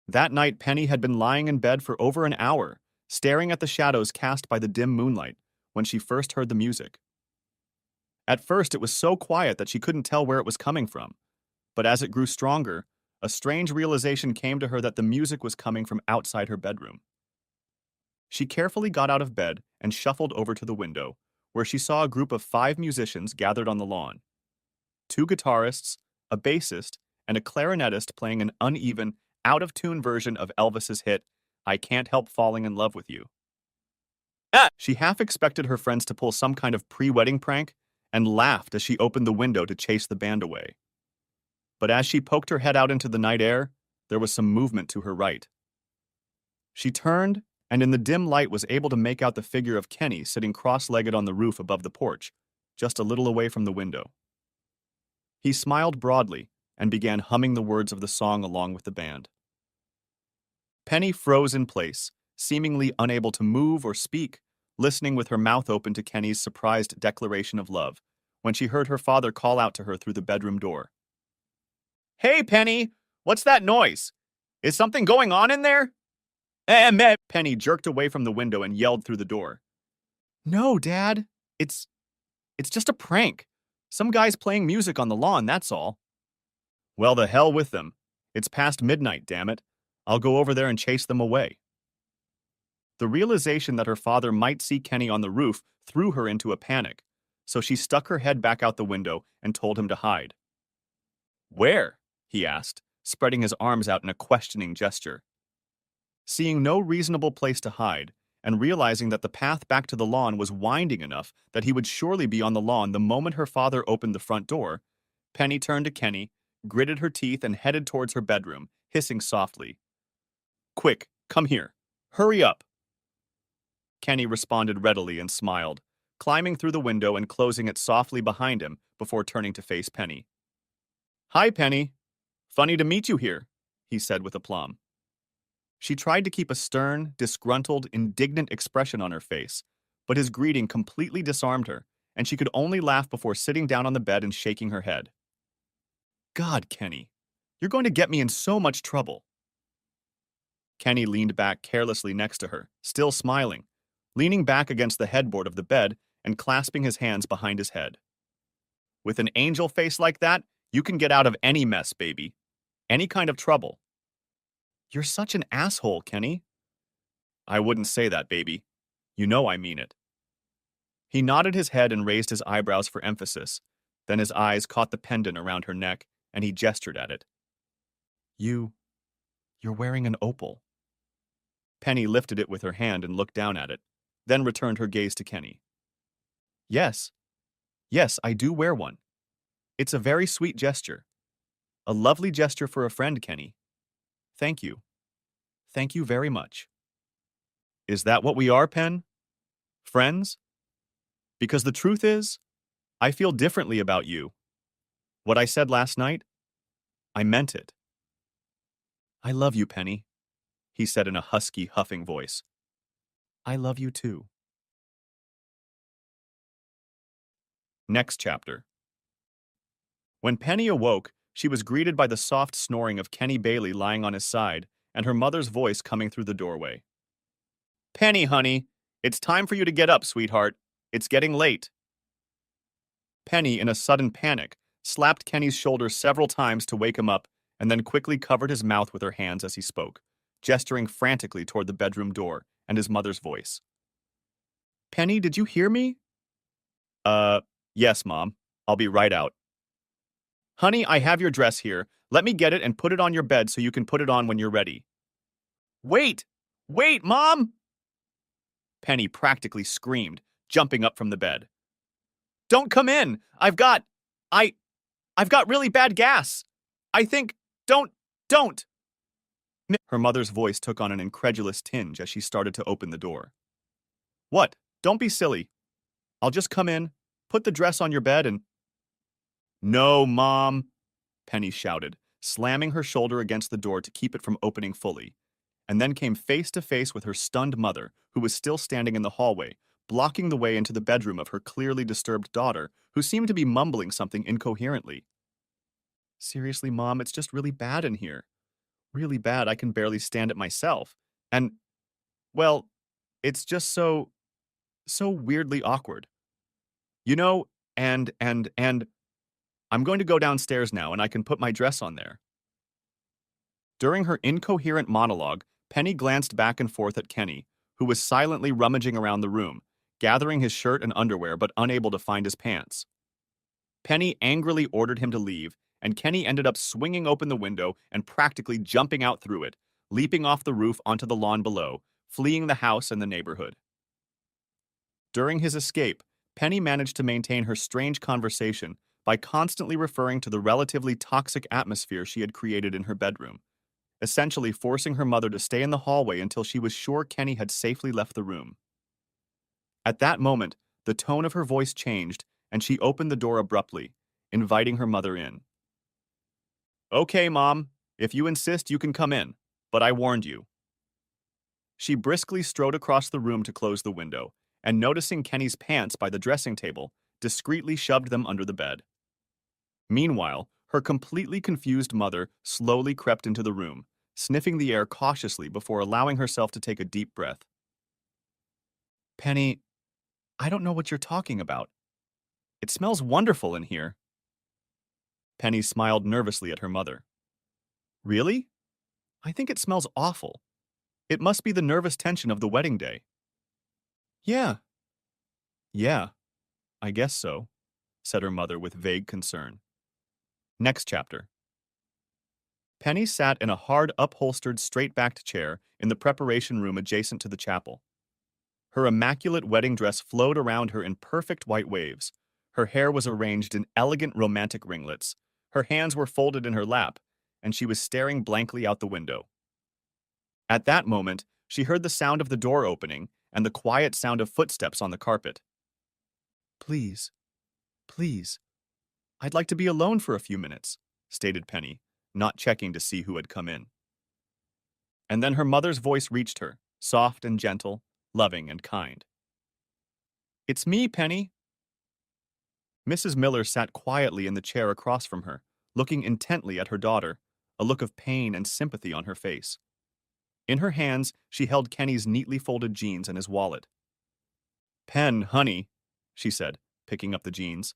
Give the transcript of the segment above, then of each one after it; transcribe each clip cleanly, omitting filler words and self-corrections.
That night, Penny had been lying in bed for over an hour, staring at the shadows cast by the dim moonlight, when she first heard the music. At first, it was so quiet that she couldn't tell where it was coming from, but as it grew stronger, a strange realization came to her that the music was coming from outside her bedroom. She carefully got out of bed and shuffled over to the window, where she saw a group of 5 musicians gathered on the lawn. 2 guitarists, a bassist, and a clarinetist playing an uneven, out-of-tune version of Elvis's hit, I Can't Help Falling in Love with You. She half expected her friends to pull some kind of pre-wedding prank and laughed as she opened the window to chase the band away. But as she poked her head out into the night air, there was some movement to her right. She turned, and in the dim light was able to make out the figure of Kenny sitting cross-legged on the roof above the porch, just a little away from the window. He smiled broadly and began humming the words of the song along with the band. Penny froze in place, seemingly unable to move or speak, listening with her mouth open to Kenny's surprised declaration of love, when she heard her father call out to her through the bedroom door. "Hey, Penny! What's that noise? Is something going on in there?" Penny jerked away from the window and yelled through the door. "No, Dad. It's just a prank. Some guy's playing music on the lawn, that's all." "Well, the hell with them. It's past midnight, damn it. I'll go over there and chase them away." The realization that her father might see Kenny on the roof threw her into a panic, so she stuck her head back out the window and told him to hide. "Where?" he asked, spreading his arms out in a questioning gesture. Seeing no reasonable place to hide, and realizing that the path back to the lawn was winding enough that he would surely be on the lawn the moment her father opened the front door, Penny turned to Kenny, gritted her teeth, and headed towards her bedroom, hissing softly. "Quick, come here. Hurry up." Kenny responded readily and smiled, climbing through the window and closing it softly behind him before turning to face Penny. "Hi, Penny. Funny to meet you here," he said with aplomb. She tried to keep a stern, disgruntled, indignant expression on her face, but his greeting completely disarmed her, and she could only laugh before sitting down on the bed and shaking her head. "God, Kenny, you're going to get me in so much trouble." Kenny leaned back carelessly next to her, still smiling, leaning back against the headboard of the bed and clasping his hands behind his head. "With an angel face like that, you can get out of any mess, baby. Any kind of trouble." "You're such an asshole, Kenny." "I wouldn't say that, baby. You know I mean it." He nodded his head and raised his eyebrows for emphasis. Then his eyes caught the pendant around her neck, and he gestured at it. You're wearing an opal." Penny lifted it with her hand and looked down at it, then returned her gaze to Kenny. Yes, I do wear one. It's a very sweet gesture. A lovely gesture for a friend, Kenny. Thank you. Thank you very much." "Is that what we are, Pen? Friends? Because the truth is, I feel differently about you. What I said last night, I meant it." "I love you, Penny," he said in a husky, huffing voice. "I love you too." Next chapter. When Penny awoke, she was greeted by the soft snoring of Kenny Bailey lying on his side and her mother's voice coming through the doorway. "Penny, honey, it's time for you to get up, sweetheart. It's getting late." Penny, in a sudden panic, slapped Kenny's shoulder several times to wake him up and then quickly covered his mouth with her hands as he spoke, gesturing frantically toward the bedroom door and his mother's voice. "Penny, did you hear me?" Yes, Mom. I'll be right out." "Honey, I have your dress here. Let me get it and put it on your bed so you can put it on when you're ready." "Wait! Wait, Mom!" Penny practically screamed, jumping up from the bed. "Don't come in! I've got really bad gas! I think, don't!" Her mother's voice took on an incredulous tinge as she started to open the door. "What? Don't be silly. I'll just come in, put the dress on your bed and—" "No, Mom!" Penny shouted, slamming her shoulder against the door to keep it from opening fully, and then came face to face with her stunned mother, who was still standing in the hallway, blocking the way into the bedroom of her clearly disturbed daughter, who seemed to be mumbling something incoherently. "Seriously, Mom, it's just really bad in here. really bad I can barely stand it myself. And, well, it's just so weirdly awkward. You know, and I'm going to go downstairs now and I can put my dress on there. During her incoherent monologue, Penny glanced back and forth at Kenny, who was silently rummaging around the room, gathering his shirt and underwear but unable to find his pants. Penny angrily ordered him to leave, and Kenny ended up swinging open the window and practically jumping out through it, leaping off the roof onto the lawn below, fleeing the house and the neighborhood. During his escape, Penny managed to maintain her strange conversation by constantly referring to the relatively toxic atmosphere she had created in her bedroom, essentially forcing her mother to stay in the hallway until she was sure Kenny had safely left the room. At that moment, the tone of her voice changed, and she opened the door abruptly, inviting her mother in. Okay, Mom, if you insist, you can come in, but I warned you. She briskly strode across the room to close the window, and noticing Kenny's pants by the dressing table, discreetly shoved them under the bed. Meanwhile, her completely confused mother slowly crept into the room, sniffing the air cautiously before allowing herself to take a deep breath. Penny, I don't know what you're talking about. It smells wonderful in here. Penny smiled nervously at her mother. Really? I think it smells awful. It must be the nervous tension of the wedding day. Yeah, yeah, I guess so, said her mother with vague concern. Next chapter. Penny sat in a hard upholstered straight-backed chair in the preparation room adjacent to the chapel. Her immaculate wedding dress flowed around her in perfect white waves. Her hair was arranged in elegant romantic ringlets. Her hands were folded in her lap, and she was staring blankly out the window. At that moment, she heard the sound of the door opening and the quiet sound of footsteps on the carpet. Please, please, I'd like to be alone for a few minutes, stated Penny, not checking to see who had come in. And then her mother's voice reached her, soft and gentle, loving and kind. It's me, Penny. Mrs. Miller sat quietly in the chair across from her, looking intently at her daughter, a look of pain and sympathy on her face. In her hands, she held Kenny's neatly folded jeans and his wallet. Pen, honey, she said, picking up the jeans.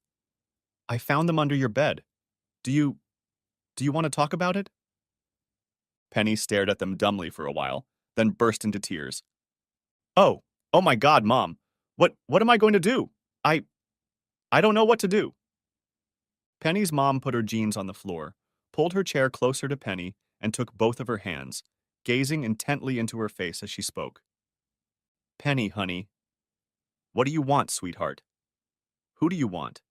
I found them under your bed. Do you want to talk about it? Penny stared at them dumbly for a while, then burst into tears. Oh, oh my God, Mom. What am I going to do? I don't know what to do. Penny's mom put her jeans on the floor, pulled her chair closer to Penny, and took both of her hands, gazing intently into her face as she spoke. Penny, honey, what do you want, sweetheart? Who do you want?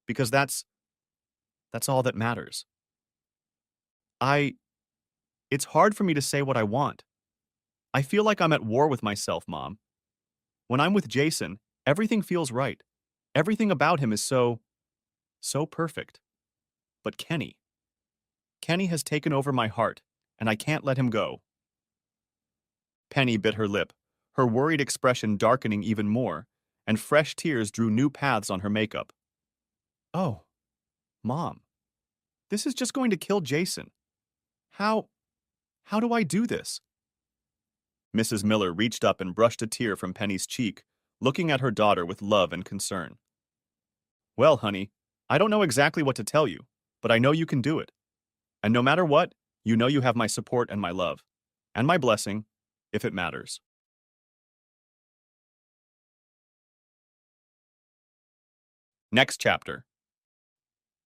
Because that's all that matters. It's hard for me to say what I want. I feel like I'm at war with myself, Mom. When I'm with Jason, everything feels right. Everything about him is so perfect. But Kenny has taken over my heart, and I can't let him go. Penny bit her lip, her worried expression darkening even more, and fresh tears drew new paths on her makeup. Oh, Mom, this is just going to kill Jason. How do I do this? Mrs. Miller reached up and brushed a tear from Penny's cheek, looking at her daughter with love and concern. Well, honey, I don't know exactly what to tell you, but I know you can do it. And no matter what, you know you have my support and my love, and my blessing, if it matters. Next chapter.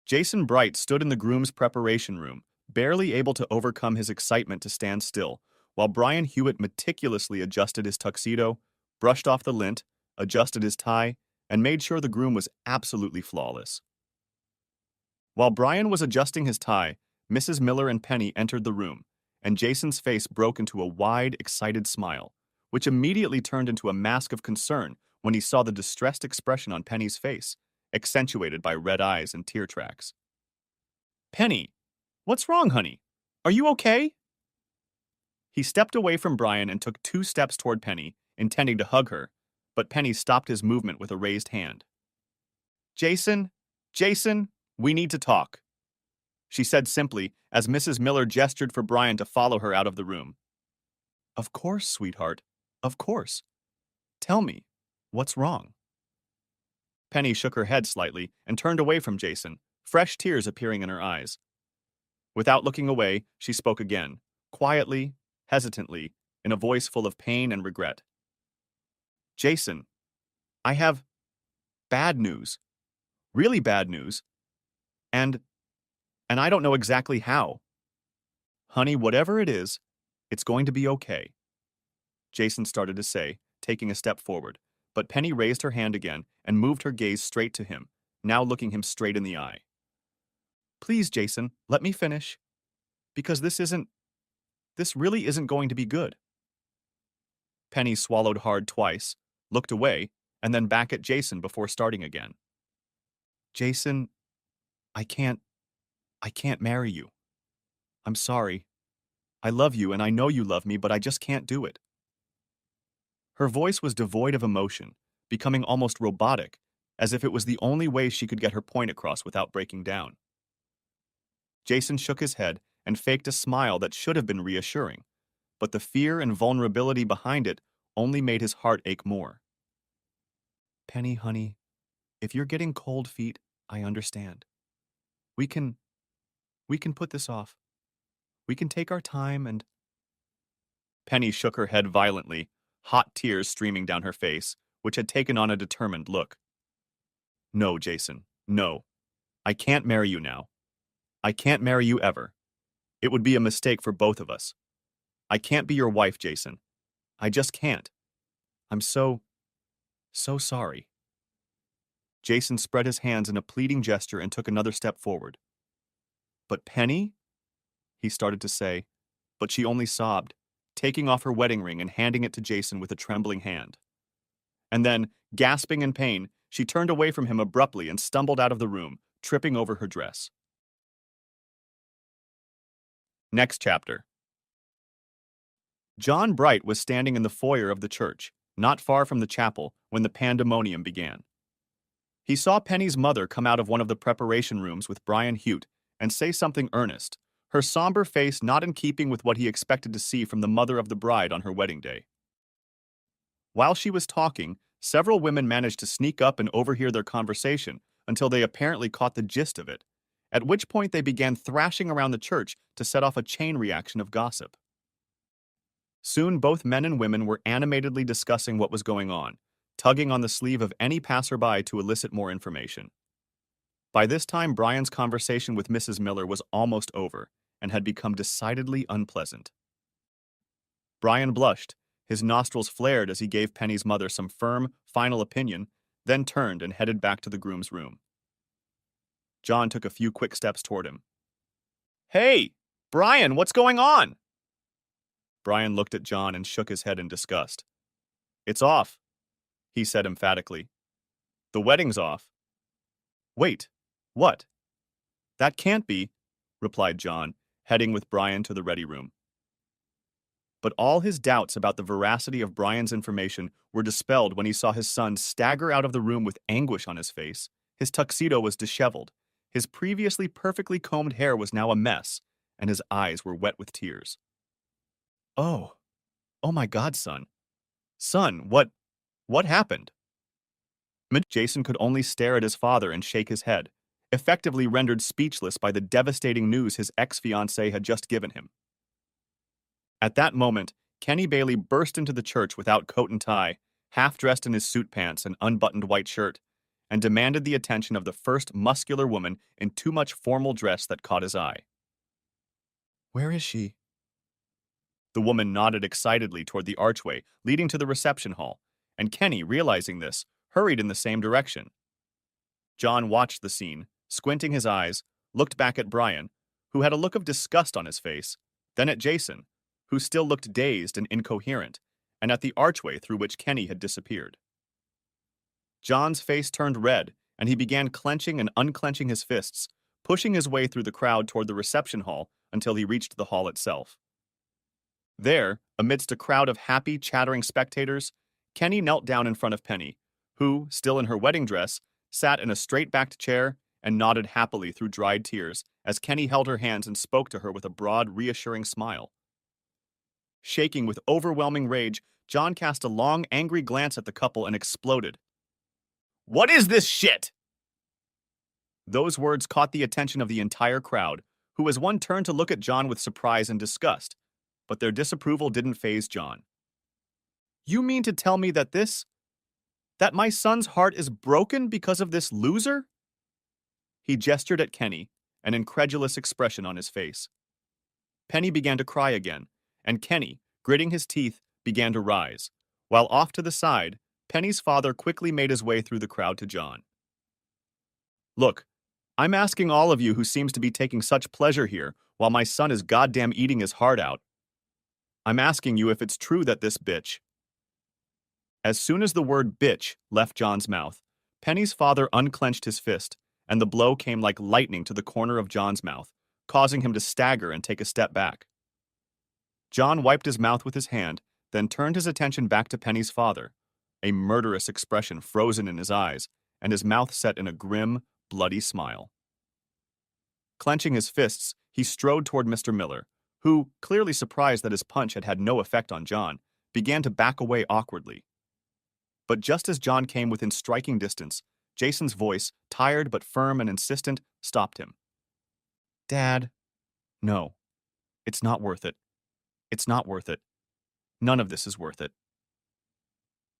Jason Bright stood in the groom's preparation room, barely able to overcome his excitement to stand still, while Brian Hewitt meticulously adjusted his tuxedo, brushed off the lint, adjusted his tie, and made sure the groom was absolutely flawless. While Brian was adjusting his tie, Mrs. Miller and Penny entered the room, and Jason's face broke into a wide, excited smile, which immediately turned into a mask of concern when he saw the distressed expression on Penny's face, accentuated by red eyes and tear tracks. Penny, what's wrong, honey? Are you okay? He stepped away from Brian and took 2 steps toward Penny, intending to hug her, but Penny stopped his movement with a raised hand. Jason, we need to talk. she said simply as Mrs. Miller gestured for Brian to follow her out of the room. Of course, sweetheart. Of course. Tell me, what's wrong? Penny shook her head slightly and turned away from Jason, fresh tears appearing in her eyes. Without looking away, she spoke again, quietly, hesitantly, in a voice full of pain and regret. Jason, I have bad news. Really bad news. And I don't know exactly how. Honey, whatever it is, it's going to be okay. Jason started to say, taking a step forward, but Penny raised her hand again and moved her gaze straight to him, now looking him straight in the eye. Please, Jason, let me finish. Because this really isn't going to be good. Penny swallowed hard twice, looked away, and then back at Jason before starting again. Jason, I can't marry you. I'm sorry. I love you and I know you love me, but I just can't do it. Her voice was devoid of emotion, becoming almost robotic, as if it was the only way she could get her point across without breaking down. Jason shook his head and faked a smile that should have been reassuring, but the fear and vulnerability behind it only made his heart ache more. Penny, honey, if you're getting cold feet, I understand. We can put this off. We can take our time and... Penny shook her head violently, hot tears streaming down her face, which had taken on a determined look. No, Jason, no. I can't marry you now. I can't marry you ever. It would be a mistake for both of us. I can't be your wife, Jason. I just can't. I'm so sorry. Jason spread his hands in a pleading gesture and took another step forward. But Penny? He started to say, but she only sobbed, taking off her wedding ring and handing it to Jason with a trembling hand. And then, gasping in pain, she turned away from him abruptly and stumbled out of the room, tripping over her dress. Next chapter. John Bright was standing in the foyer of the church, not far from the chapel, when the pandemonium began. He saw Penny's mother come out of one of the preparation rooms with Brian Hute and say something earnest, her somber face not in keeping with what he expected to see from the mother of the bride on her wedding day. While she was talking, several women managed to sneak up and overhear their conversation until they apparently caught the gist of it, at which point they began thrashing around the church to set off a chain reaction of gossip. Soon both men and women were animatedly discussing what was going on, tugging on the sleeve of any passerby to elicit more information. By this time, Brian's conversation with Mrs. Miller was almost over and had become decidedly unpleasant. Brian blushed, his nostrils flared as he gave Penny's mother some firm, final opinion, then turned and headed back to the groom's room. John took a few quick steps toward him. Hey, Brian, what's going on? Brian looked at John and shook his head in disgust. It's off, he said emphatically. The wedding's off. Wait, what? That can't be, replied John, heading with Brian to the ready room. But all his doubts about the veracity of Brian's information were dispelled when he saw his son stagger out of the room with anguish on his face. His tuxedo was disheveled, his previously perfectly combed hair was now a mess, and his eyes were wet with tears. Oh my God, son. Son, what happened? Jason could only stare at his father and shake his head, effectively rendered speechless by the devastating news his ex-fiancée had just given him. At that moment, Kenny Bailey burst into the church without coat and tie, half-dressed in his suit pants and unbuttoned white shirt, and demanded the attention of the first muscular woman in too much formal dress that caught his eye. Where is she? The woman nodded excitedly toward the archway leading to the reception hall, and Kenny, realizing this, hurried in the same direction. John watched the scene, squinting his eyes, looked back at Brian, who had a look of disgust on his face, then at Jason, who still looked dazed and incoherent, and at the archway through which Kenny had disappeared. John's face turned red, and he began clenching and unclenching his fists, pushing his way through the crowd toward the reception hall until he reached the hall itself. There, amidst a crowd of happy, chattering spectators, Kenny knelt down in front of Penny, who, still in her wedding dress, sat in a straight-backed chair and nodded happily through dried tears as Kenny held her hands and spoke to her with a broad, reassuring smile. Shaking with overwhelming rage, John cast a long, angry glance at the couple and exploded. "What is this shit?" Those words caught the attention of the entire crowd, who as one turned to look at John with surprise and disgust, but their disapproval didn't faze John. "You mean to tell me that my son's heart is broken because of this loser?" He gestured at Kenny, an incredulous expression on his face. Penny began to cry again, and Kenny, gritting his teeth, began to rise, while off to the side, Penny's father quickly made his way through the crowd to John. "Look, I'm asking all of you who seems to be taking such pleasure here while my son is goddamn eating his heart out. I'm asking you if it's true that this bitch—" As soon as the word bitch left John's mouth, Penny's father unclenched his fist, and the blow came like lightning to the corner of John's mouth, causing him to stagger and take a step back. John wiped his mouth with his hand, then turned his attention back to Penny's father, a murderous expression frozen in his eyes, and his mouth set in a grim, bloody smile. Clenching his fists, he strode toward Mr. Miller, who, clearly surprised that his punch had had no effect on John, began to back away awkwardly. But just as John came within striking distance, Jason's voice, tired but firm and insistent, stopped him. "Dad, no. It's not worth it. It's not worth it. None of this is worth it."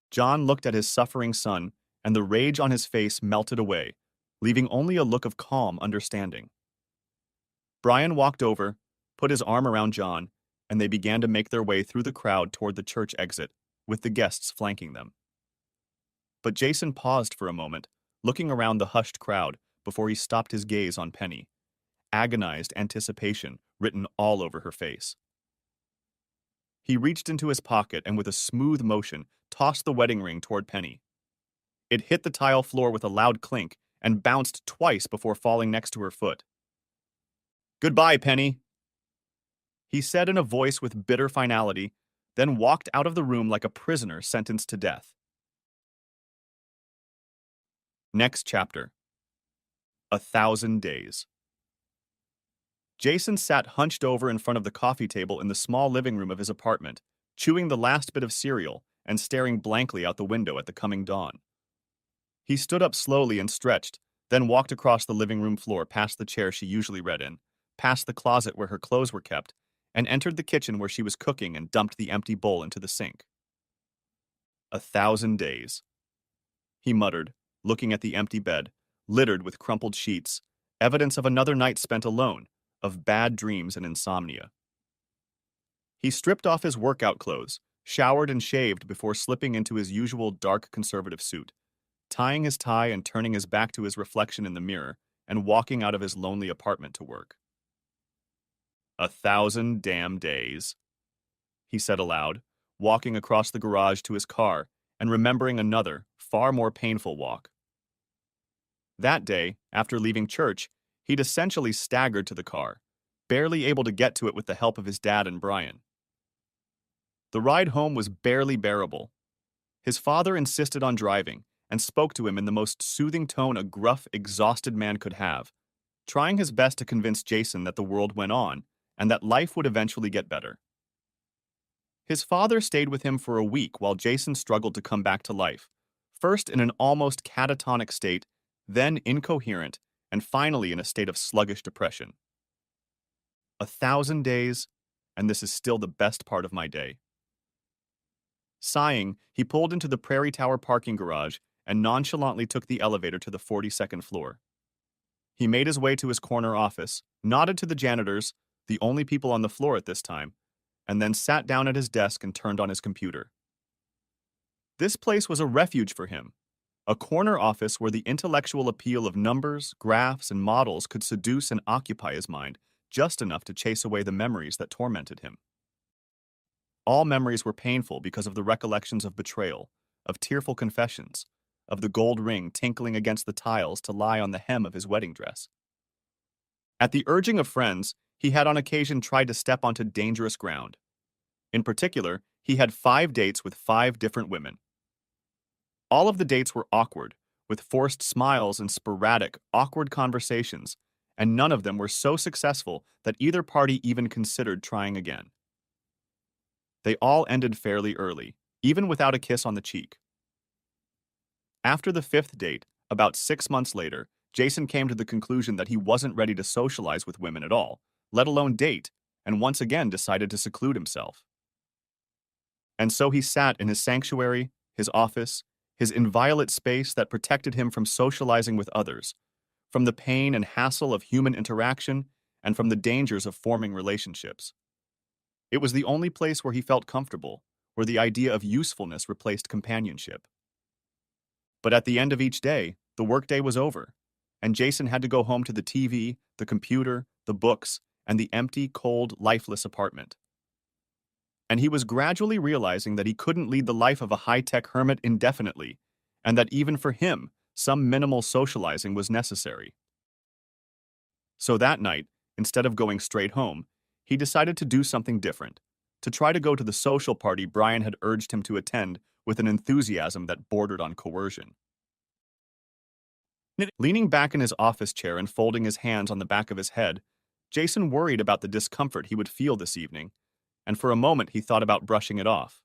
John looked at his suffering son, and the rage on his face melted away, leaving only a look of calm understanding. Brian walked over, put his arm around John, and they began to make their way through the crowd toward the church exit, with the guests flanking them. But Jason paused for a moment, looking around the hushed crowd before he stopped his gaze on Penny, agonized anticipation written all over her face. He reached into his pocket and with a smooth motion tossed the wedding ring toward Penny. It hit the tile floor with a loud clink and bounced twice before falling next to her foot. "Goodbye, Penny," he said in a voice with bitter finality, then walked out of the room like a prisoner sentenced to death. Next chapter. 1,000 days. Jason sat hunched over in front of the coffee table in the small living room of his apartment, chewing the last bit of cereal and staring blankly out the window at the coming dawn. He stood up slowly and stretched, then walked across the living room floor past the chair she usually read in, past the closet where her clothes were kept, and entered the kitchen where she was cooking and dumped the empty bowl into the sink. 1,000 days, he muttered, looking at the empty bed, littered with crumpled sheets, evidence of another night spent alone, of bad dreams and insomnia. He stripped off his workout clothes, showered and shaved before slipping into his usual dark conservative suit, tying his tie and turning his back to his reflection in the mirror, and walking out of his lonely apartment to work. 1,000 damn days, he said aloud, walking across the garage to his car and remembering another, far more painful walk. That day, after leaving church, he'd essentially staggered to the car, barely able to get to it with the help of his dad and Brian. The ride home was barely bearable. His father insisted on driving and spoke to him in the most soothing tone a gruff, exhausted man could have, trying his best to convince Jason that the world went on and that life would eventually get better. His father stayed with him for a week while Jason struggled to come back to life, first in an almost catatonic state, then incoherent, and finally in a state of sluggish depression. 1,000 days, and this is still the best part of my day. Sighing, he pulled into the Prairie Tower parking garage and nonchalantly took the elevator to the 42nd floor. He made his way to his corner office, nodded to the janitors, the only people on the floor at this time, and then sat down at his desk and turned on his computer. This place was a refuge for him, a corner office where the intellectual appeal of numbers, graphs, and models could seduce and occupy his mind just enough to chase away the memories that tormented him. All memories were painful because of the recollections of betrayal, of tearful confessions, of the gold ring tinkling against the tiles to lie on the hem of his wedding dress. At the urging of friends, he had on occasion tried to step onto dangerous ground. In particular, he had 5 dates with 5 different women. All of the dates were awkward, with forced smiles and sporadic, awkward conversations, and none of them were so successful that either party even considered trying again. They all ended fairly early, even without a kiss on the cheek. After the fifth date, about 6 months later, Jason came to the conclusion that he wasn't ready to socialize with women at all, let alone date, and once again decided to seclude himself. And so he sat in his sanctuary, his office, his inviolate space that protected him from socializing with others, from the pain and hassle of human interaction, and from the dangers of forming relationships. It was the only place where he felt comfortable, where the idea of usefulness replaced companionship. But at the end of each day, the workday was over, and Jason had to go home to the TV, the computer, the books, and the empty, cold, lifeless apartment. And he was gradually realizing that he couldn't lead the life of a high-tech hermit indefinitely, and that even for him, some minimal socializing was necessary. So that night, instead of going straight home, he decided to do something different, to try to go to the social party Brian had urged him to attend with an enthusiasm that bordered on coercion. Leaning back in his office chair and folding his hands on the back of his head, Jason worried about the discomfort he would feel this evening, and for a moment he thought about brushing it off.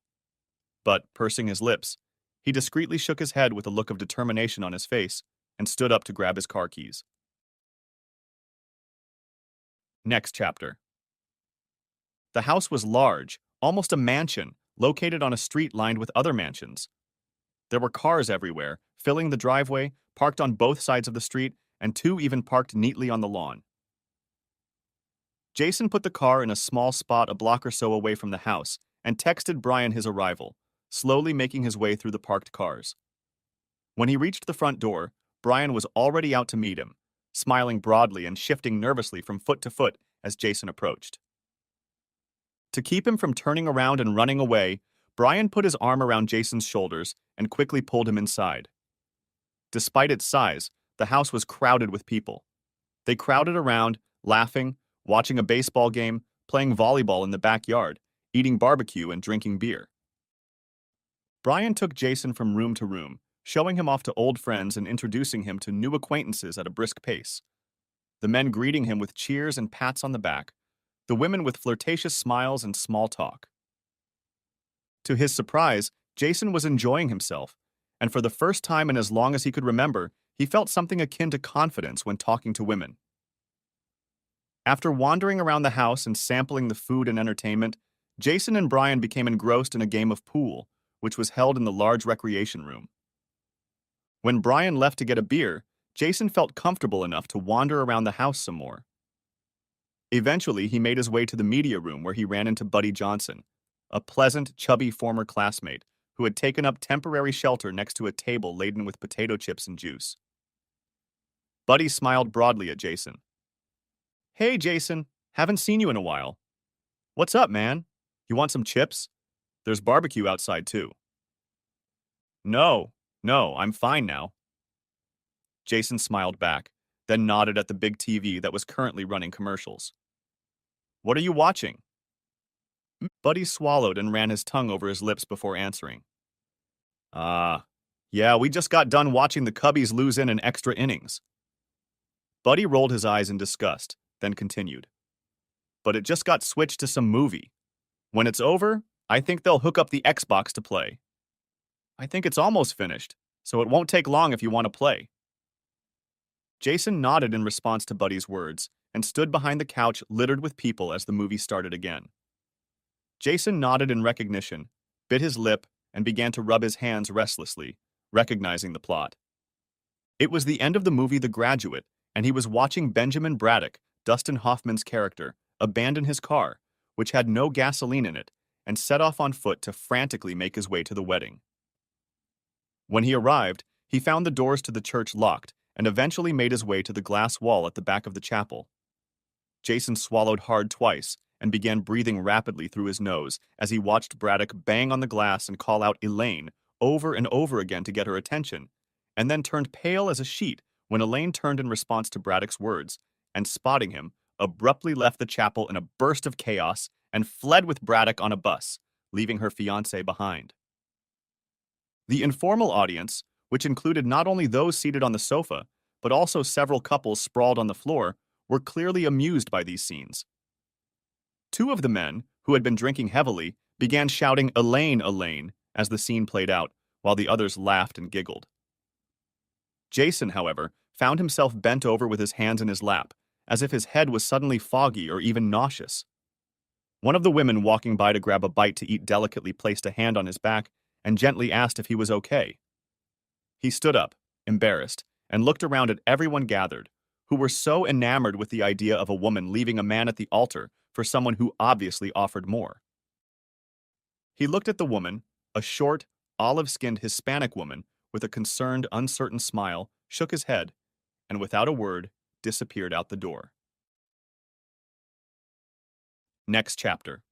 But, pursing his lips, he discreetly shook his head with a look of determination on his face and stood up to grab his car keys. Next chapter. The house was large, almost a mansion, located on a street lined with other mansions. There were cars everywhere, filling the driveway, parked on both sides of the street, and two even parked neatly on the lawn. Jason put the car in a small spot a block or so away from the house and texted Brian his arrival, slowly making his way through the parked cars. When he reached the front door, Brian was already out to meet him, smiling broadly and shifting nervously from foot to foot as Jason approached. To keep him from turning around and running away, Brian put his arm around Jason's shoulders and quickly pulled him inside. Despite its size, the house was crowded with people. They crowded around, laughing, watching a baseball game, playing volleyball in the backyard, eating barbecue and drinking beer. Brian took Jason from room to room, showing him off to old friends and introducing him to new acquaintances at a brisk pace. The men greeting him with cheers and pats on the back, the women with flirtatious smiles and small talk. To his surprise, Jason was enjoying himself, and for the first time in as long as he could remember, he felt something akin to confidence when talking to women. After wandering around the house and sampling the food and entertainment, Jason and Brian became engrossed in a game of pool, which was held in the large recreation room. When Brian left to get a beer, Jason felt comfortable enough to wander around the house some more. Eventually, he made his way to the media room where he ran into Buddy Johnson, a pleasant, chubby former classmate who had taken up temporary shelter next to a table laden with potato chips and juice. Buddy smiled broadly at Jason. "Hey, Jason, haven't seen you in a while. What's up, man? You want some chips? There's barbecue outside, too." No, I'm fine now." Jason smiled back, then nodded at the big TV that was currently running commercials. "What are you watching?" Buddy swallowed and ran his tongue over his lips before answering. Yeah, we just got done watching the Cubbies lose in an extra innings." Buddy rolled his eyes in disgust, then continued. "But it just got switched to some movie. When it's over, I think they'll hook up the Xbox to play. I think it's almost finished, so it won't take long if you want to play." Jason nodded in response to Buddy's words and stood behind the couch littered with people as the movie started again. Jason nodded in recognition, bit his lip, and began to rub his hands restlessly, recognizing the plot. It was the end of the movie The Graduate, and he was watching Benjamin Braddock, Dustin Hoffman's character, abandon his car, which had no gasoline in it, and set off on foot to frantically make his way to the wedding. When he arrived, he found the doors to the church locked and eventually made his way to the glass wall at the back of the chapel. Jason swallowed hard twice and began breathing rapidly through his nose as he watched Braddock bang on the glass and call out Elaine over and over again to get her attention, and then turned pale as a sheet when Elaine turned in response to Braddock's words, and spotting him, abruptly left the chapel in a burst of chaos and fled with Braddock on a bus, leaving her fiancé behind. The informal audience, which included not only those seated on the sofa, but also several couples sprawled on the floor, were clearly amused by these scenes. Two of the men, who had been drinking heavily, began shouting "Elaine, Elaine" as the scene played out, while the others laughed and giggled. Jason, however, found himself bent over with his hands in his lap, as if his head was suddenly foggy or even nauseous. One of the women walking by to grab a bite to eat delicately placed a hand on his back and gently asked if he was okay. He stood up, embarrassed, and looked around at everyone gathered, who were so enamored with the idea of a woman leaving a man at the altar for someone who obviously offered more. He looked at the woman, a short, olive-skinned Hispanic woman with a concerned, uncertain smile, shook his head, and without a word, disappeared out the door. Next chapter.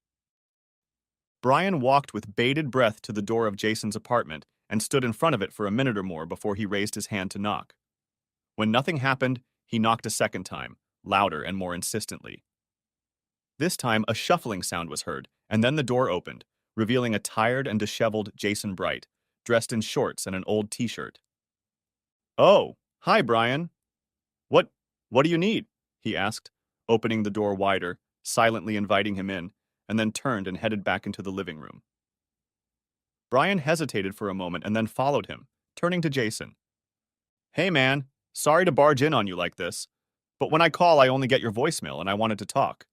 Brian walked with bated breath to the door of Jason's apartment and stood in front of it for a minute or more before he raised his hand to knock. When nothing happened, he knocked a second time, louder and more insistently. This time, a shuffling sound was heard, and then the door opened, revealing a tired and disheveled Jason Bright, dressed in shorts and an old t-shirt. "Oh, hi, Brian. What, what do you need?" he asked, opening the door wider, silently inviting him in, and then turned and headed back into the living room. Brian hesitated for a moment and then followed him, turning to Jason. "Hey, man, sorry to barge in on you like this, but when I call, I only get your voicemail and I wanted to talk.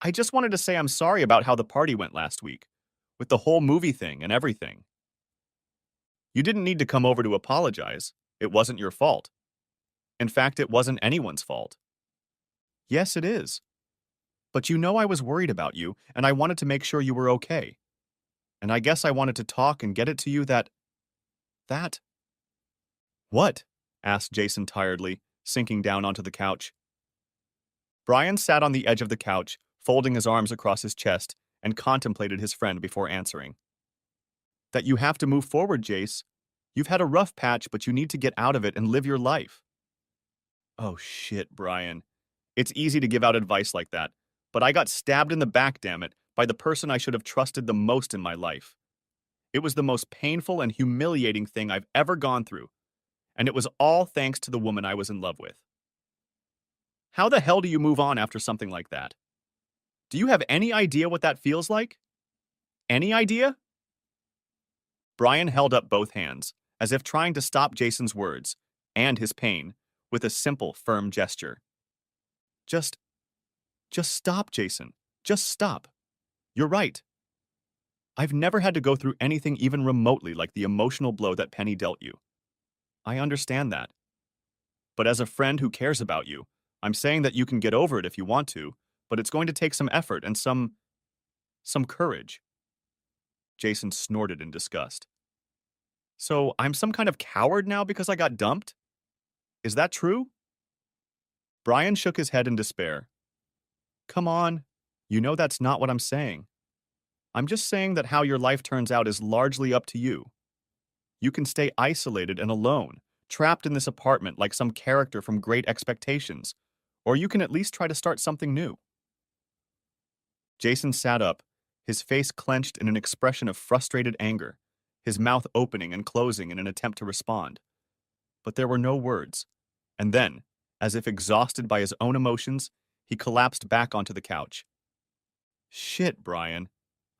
I just wanted to say I'm sorry about how the party went last week, with the whole movie thing and everything. You didn't need to come over to apologize. It wasn't your fault. In fact, it wasn't anyone's fault." "Yes, it is. But you know I was worried about you, and I wanted to make sure you were okay. And I guess I wanted to talk and get it to you that... "What?" asked Jason tiredly, sinking down onto the couch. Brian sat on the edge of the couch, folding his arms across his chest, and contemplated his friend before answering. "That you have to move forward, Jace. You've had a rough patch, but you need to get out of it and live your life." "Oh shit, Brian. It's easy to give out advice like that, but I got stabbed in the back, damn it, by the person I should have trusted the most in my life. It was the most painful and humiliating thing I've ever gone through, and it was all thanks to the woman I was in love with. How the hell do you move on after something like that? Do you have any idea what that feels like? Any idea?" Brian held up both hands, as if trying to stop Jason's words, and his pain, with a simple, firm gesture. Just stop, Jason. Just stop. You're right. I've never had to go through anything even remotely like the emotional blow that Penny dealt you. I understand that. But as a friend who cares about you, I'm saying that you can get over it if you want to, but it's going to take some effort and some courage." Jason snorted in disgust. "So I'm some kind of coward now because I got dumped? Is that true?" Brian shook his head in despair. "Come on. You know that's not what I'm saying. I'm just saying that how your life turns out is largely up to you. You can stay isolated and alone, trapped in this apartment like some character from Great Expectations, or you can at least try to start something new." Jason sat up, his face clenched in an expression of frustrated anger, his mouth opening and closing in an attempt to respond. But there were no words, and then, as if exhausted by his own emotions, he collapsed back onto the couch. "Shit, Brian.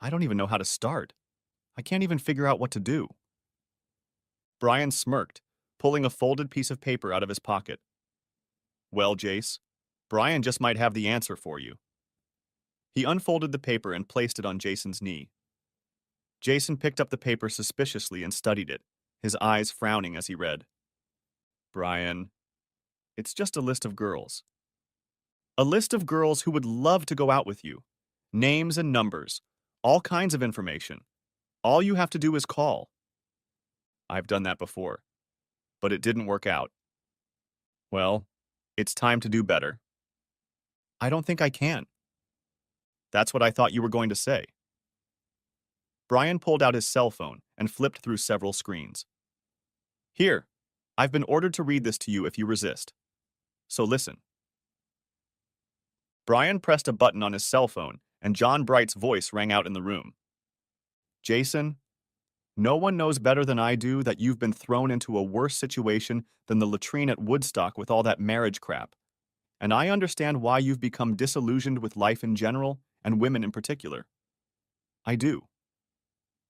I don't even know how to start. I can't even figure out what to do." Brian smirked, pulling a folded piece of paper out of his pocket. "Well, Jace, Brian just might have the answer for you." He unfolded the paper and placed it on Jason's knee. Jason picked up the paper suspiciously and studied it, his eyes frowning as he read. "Brian, it's just a list of girls. A list of girls who would love to go out with you. Names and numbers, all kinds of information. All you have to do is call." "I've done that before, but it didn't work out." "Well, it's time to do better." "I don't think I can." "That's what I thought you were going to say." Brian pulled out his cell phone and flipped through several screens. "Here, I've been ordered to read this to you if you resist. So listen." Brian pressed a button on his cell phone, and John Bright's voice rang out in the room. "Jason, No one knows better than I do that you've been thrown into a worse situation than the latrine at Woodstock with all that marriage crap. And I understand why you've become disillusioned with life in general and women in particular. I do.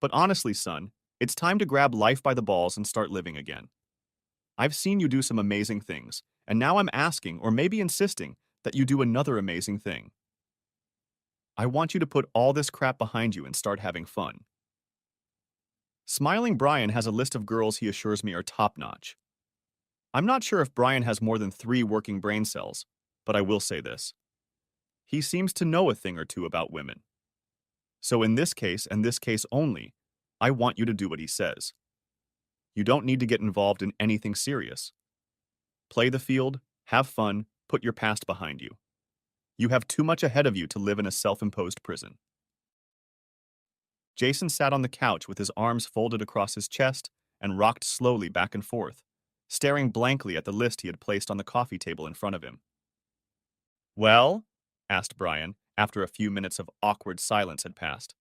But honestly, son, it's time to grab life by the balls and start living again. I've seen you do some amazing things, and now I'm asking, or maybe insisting, that you do another amazing thing. I want you to put all this crap behind you and start having fun. Smiling Brian has a list of girls he assures me are top-notch. I'm not sure if Brian has more than 3 working brain cells, but I will say this. He seems to know a thing or two about women. So in this case, and this case only, I want you to do what he says. You don't need to get involved in anything serious. Play the field, have fun, put your past behind you. You have too much ahead of you to live in a self-imposed prison. Jason sat on the couch with his arms folded across his chest and rocked slowly back and forth, staring blankly at the list he had placed on the coffee table in front of him. "Well?" asked Brian, after a few minutes of awkward silence had passed.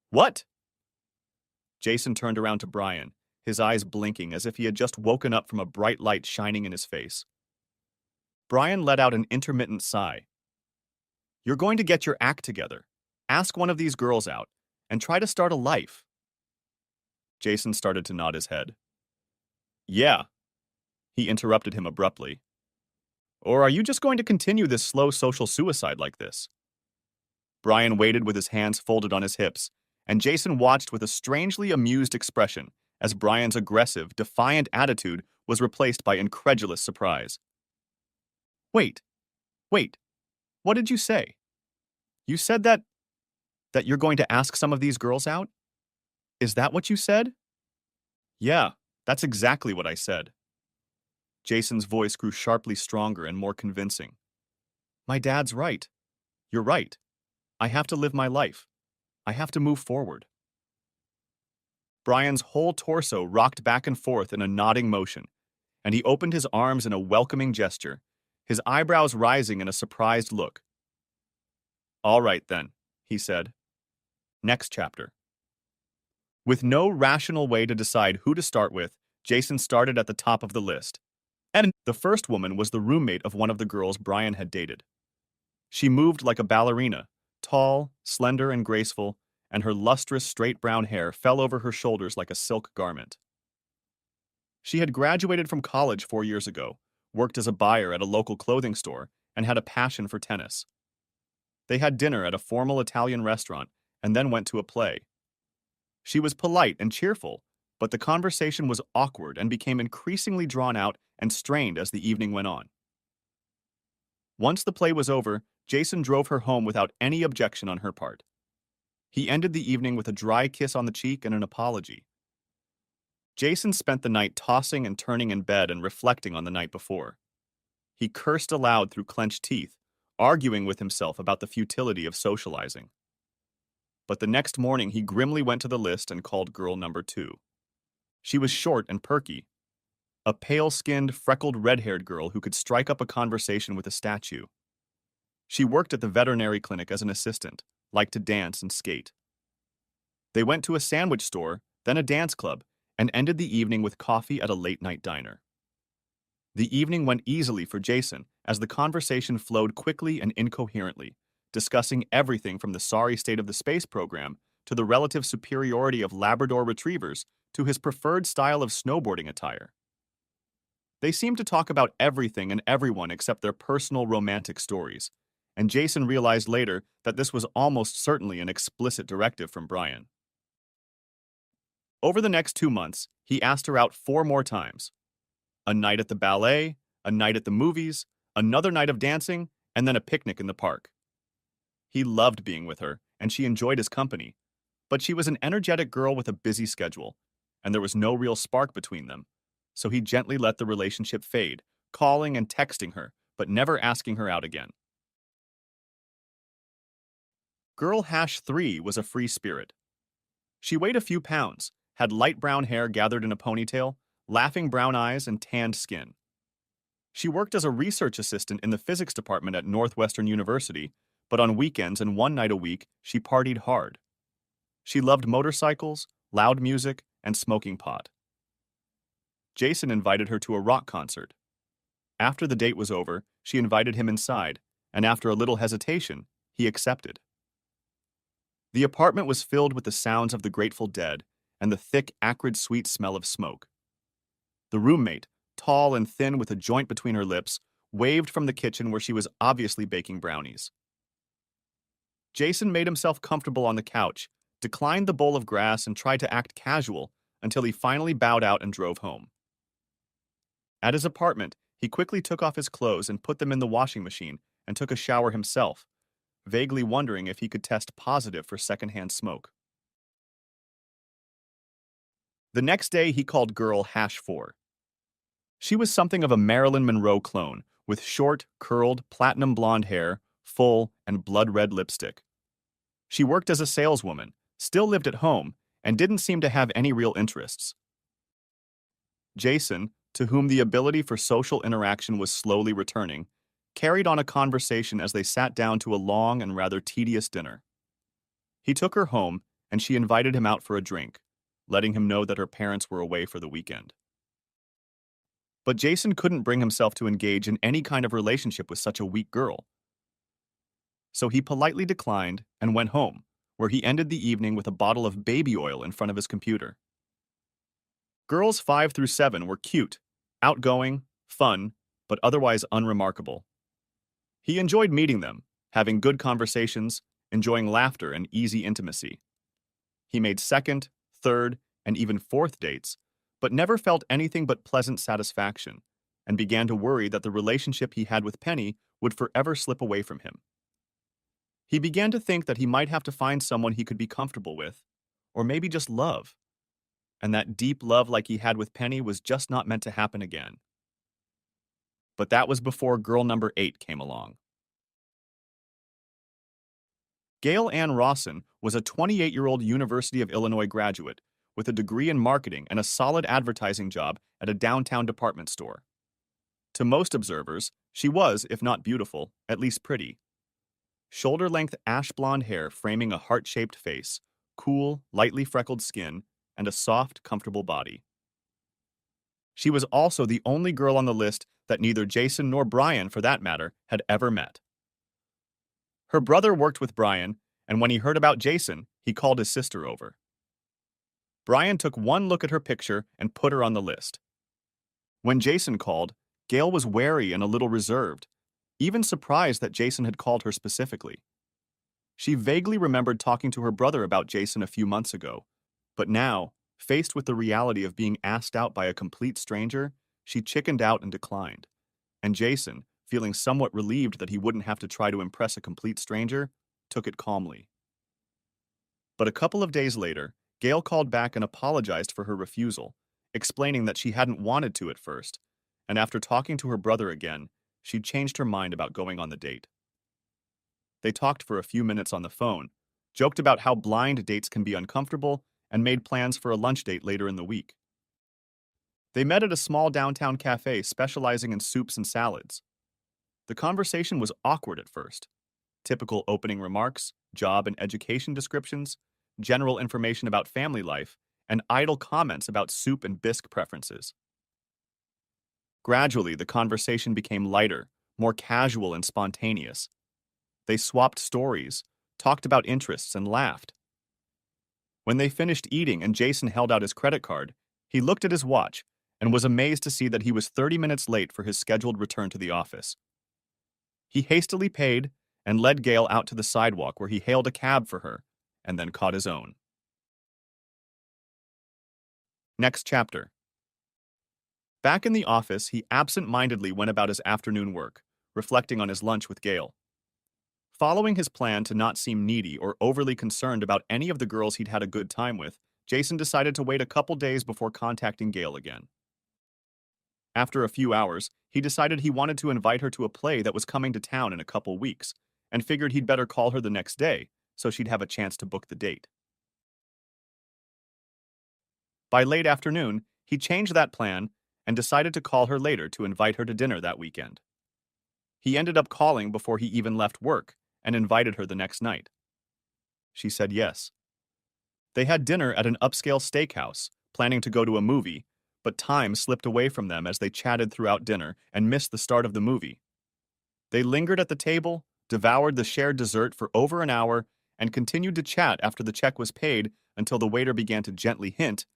"What?" Jason turned around to Brian, his eyes blinking as if he had just woken up from a bright light shining in his face. Brian let out an intermittent sigh. "You're going to get your act together. Ask one of these girls out, and try to start a life." Jason started to nod his head. "Yeah," he interrupted him abruptly. "Or are you just going to continue this slow social suicide like this?" Brian waited with his hands folded on his hips, and Jason watched with a strangely amused expression as Brian's aggressive, defiant attitude was replaced by incredulous surprise. Wait, what did you say? You said that you're going to ask some of these girls out? Is that what you said?" "Yeah, that's exactly what I said." Jason's voice grew sharply stronger and more convincing. "My dad's right. You're right. I have to live my life. I have to move forward." Brian's whole torso rocked back and forth in a nodding motion, and he opened his arms in a welcoming gesture, his eyebrows rising in a surprised look. "All right, then," he said. "Next chapter." With no rational way to decide who to start with, Jason started at the top of the list. And the first woman was the roommate of one of the girls Brian had dated. She moved like a ballerina, tall, slender, and graceful, and her lustrous straight brown hair fell over her shoulders like a silk garment. She had graduated from college 4 years ago, worked as a buyer at a local clothing store, and had a passion for tennis. They had dinner at a formal Italian restaurant and then went to a play. She was polite and cheerful, but the conversation was awkward and became increasingly drawn out and strained as the evening went on. Once the play was over, Jason drove her home without any objection on her part. He ended the evening with a dry kiss on the cheek and an apology. Jason spent the night tossing and turning in bed and reflecting on the night before. He cursed aloud through clenched teeth, arguing with himself about the futility of socializing. But the next morning he grimly went to the list and called girl number 2. She was short and perky, a pale-skinned, freckled, red-haired girl who could strike up a conversation with a statue. She worked at the veterinary clinic as an assistant, liked to dance and skate. They went to a sandwich store, then a dance club, and ended the evening with coffee at a late-night diner. The evening went easily for Jason as the conversation flowed quickly and incoherently, discussing everything from the sorry state of the space program to the relative superiority of Labrador retrievers to his preferred style of snowboarding attire. They seemed to talk about everything and everyone except their personal romantic stories, and Jason realized later that this was almost certainly an explicit directive from Brian. Over the next 2 months, he asked her out 4 more times. A night at the ballet, a night at the movies, another night of dancing, and then a picnic in the park. He loved being with her, and she enjoyed his company, but she was an energetic girl with a busy schedule, and there was no real spark between them, so he gently let the relationship fade, calling and texting her, but never asking her out again. Girl Hash 3 was a free spirit. She weighed a few pounds, had light brown hair gathered in a ponytail, laughing brown eyes, and tanned skin. She worked as a research assistant in the physics department at Northwestern University, but on weekends and one night a week, she partied hard. She loved motorcycles, loud music, and smoking pot. Jason invited her to a rock concert. After the date was over, she invited him inside, and after a little hesitation, he accepted. The apartment was filled with the sounds of the Grateful Dead and the thick, acrid, sweet smell of smoke. The roommate, tall and thin with a joint between her lips, waved from the kitchen where she was obviously baking brownies. Jason made himself comfortable on the couch, declined the bowl of grass, and tried to act casual until he finally bowed out and drove home. At his apartment, he quickly took off his clothes and put them in the washing machine and took a shower himself, vaguely wondering if he could test positive for secondhand smoke. The next day, he called girl Hash 4. She was something of a Marilyn Monroe clone, with short, curled, platinum blonde hair, full, and blood-red lipstick. She worked as a saleswoman, still lived at home, and didn't seem to have any real interests. Jason, to whom the ability for social interaction was slowly returning, carried on a conversation as they sat down to a long and rather tedious dinner. He took her home, and she invited him out for a drink, letting him know that her parents were away for the weekend. But Jason couldn't bring himself to engage in any kind of relationship with such a weak girl. So he politely declined and went home, where he ended the evening with a bottle of baby oil in front of his computer. Girls 5 through 7 were cute, outgoing, fun, but otherwise unremarkable. He enjoyed meeting them, having good conversations, enjoying laughter and easy intimacy. He made second, third, and even fourth dates, but never felt anything but pleasant satisfaction, and began to worry that the relationship he had with Penny would forever slip away from him. He began to think that he might have to find someone he could be comfortable with, or maybe just love, and that deep love like he had with Penny was just not meant to happen again. But that was before girl number 8 came along. Gail Ann Rawson was a 28-year-old University of Illinois graduate with a degree in marketing and a solid advertising job at a downtown department store. To most observers, she was, if not beautiful, at least pretty. Shoulder-length ash blonde hair framing a heart-shaped face, cool, lightly freckled skin, and a soft, comfortable body. She was also the only girl on the list that neither Jason nor Brian, for that matter, had ever met. Her brother worked with Brian, and when he heard about Jason, he called his sister over. Brian took one look at her picture and put her on the list. When Jason called, Gail was wary and a little reserved, even surprised that Jason had called her specifically. She vaguely remembered talking to her brother about Jason a few months ago, but now, faced with the reality of being asked out by a complete stranger, she chickened out and declined. And Jason, feeling somewhat relieved that he wouldn't have to try to impress a complete stranger, took it calmly. But a couple of days later, Gail called back and apologized for her refusal, explaining that she hadn't wanted to at first, and after talking to her brother again, she'd changed her mind about going on the date. They talked for a few minutes on the phone, joked about how blind dates can be uncomfortable, and made plans for a lunch date later in the week. They met at a small downtown cafe specializing in soups and salads. The conversation was awkward at first. Typical opening remarks, job and education descriptions, general information about family life, and idle comments about soup and bisque preferences. Gradually, the conversation became lighter, more casual and spontaneous. They swapped stories, talked about interests, and laughed. When they finished eating and Jason held out his credit card, he looked at his watch and was amazed to see that he was 30 minutes late for his scheduled return to the office. He hastily paid and led Gail out to the sidewalk where he hailed a cab for her and then caught his own. Next chapter. Back in the office, he absent-mindedly went about his afternoon work, reflecting on his lunch with Gail. Following his plan to not seem needy or overly concerned about any of the girls he'd had a good time with, Jason decided to wait a couple days before contacting Gail again. After a few hours, he decided he wanted to invite her to a play that was coming to town in a couple weeks, and figured he'd better call her the next day so she'd have a chance to book the date. By late afternoon, he changed that plan and decided to call her later to invite her to dinner that weekend. He ended up calling before he even left work and invited her the next night. She said yes. They had dinner at an upscale steakhouse, planning to go to a movie, but time slipped away from them as they chatted throughout dinner and missed the start of the movie. They lingered at the table, devoured the shared dessert for over an hour, and continued to chat after the check was paid until the waiter began to gently hint,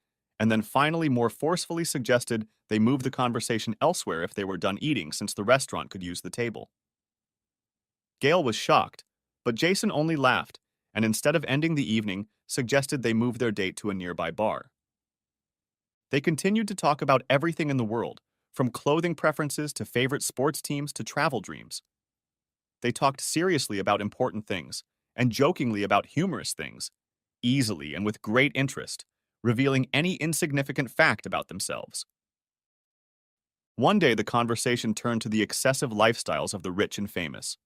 and then finally more forcefully suggested they move the conversation elsewhere if they were done eating since the restaurant could use the table. Gail was shocked, but Jason only laughed, and instead of ending the evening, suggested they move their date to a nearby bar. They continued to talk about everything in the world, from clothing preferences to favorite sports teams to travel dreams. They talked seriously about important things, and jokingly about humorous things, easily and with great interest, revealing any insignificant fact about themselves. One day the conversation turned to the excessive lifestyles of the rich and famous.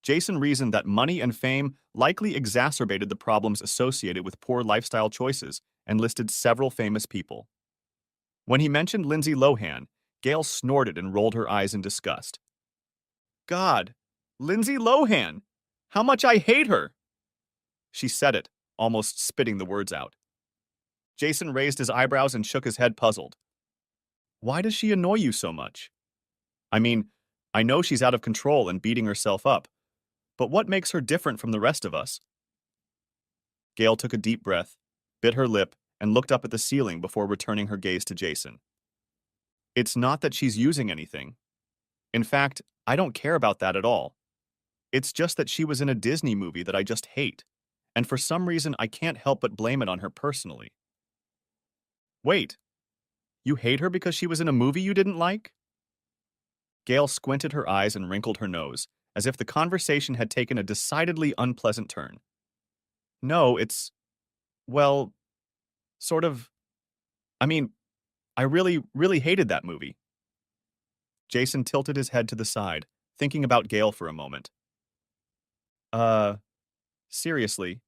Jason reasoned that money and fame likely exacerbated the problems associated with poor lifestyle choices and listed several famous people. When he mentioned Lindsay Lohan, Gail snorted and rolled her eyes in disgust. God, Lindsay Lohan! How much I hate her! She said it, almost spitting the words out. Jason raised his eyebrows and shook his head puzzled. Why does she annoy you so much? I mean, I know she's out of control and beating herself up, but what makes her different from the rest of us? Gail took a deep breath, bit her lip, and looked up at the ceiling before returning her gaze to Jason. It's not that she's using anything. In fact, I don't care about that at all. It's just that she was in a Disney movie that I just hate, and for some reason I can't help but blame it on her personally. Wait, you hate her because she was in a movie you didn't like? Gail squinted her eyes and wrinkled her nose, as if the conversation had taken a decidedly unpleasant turn. No, well, sort of, I mean, I really hated that movie. Jason tilted his head to the side, thinking about Gail for a moment. Uh, seriously,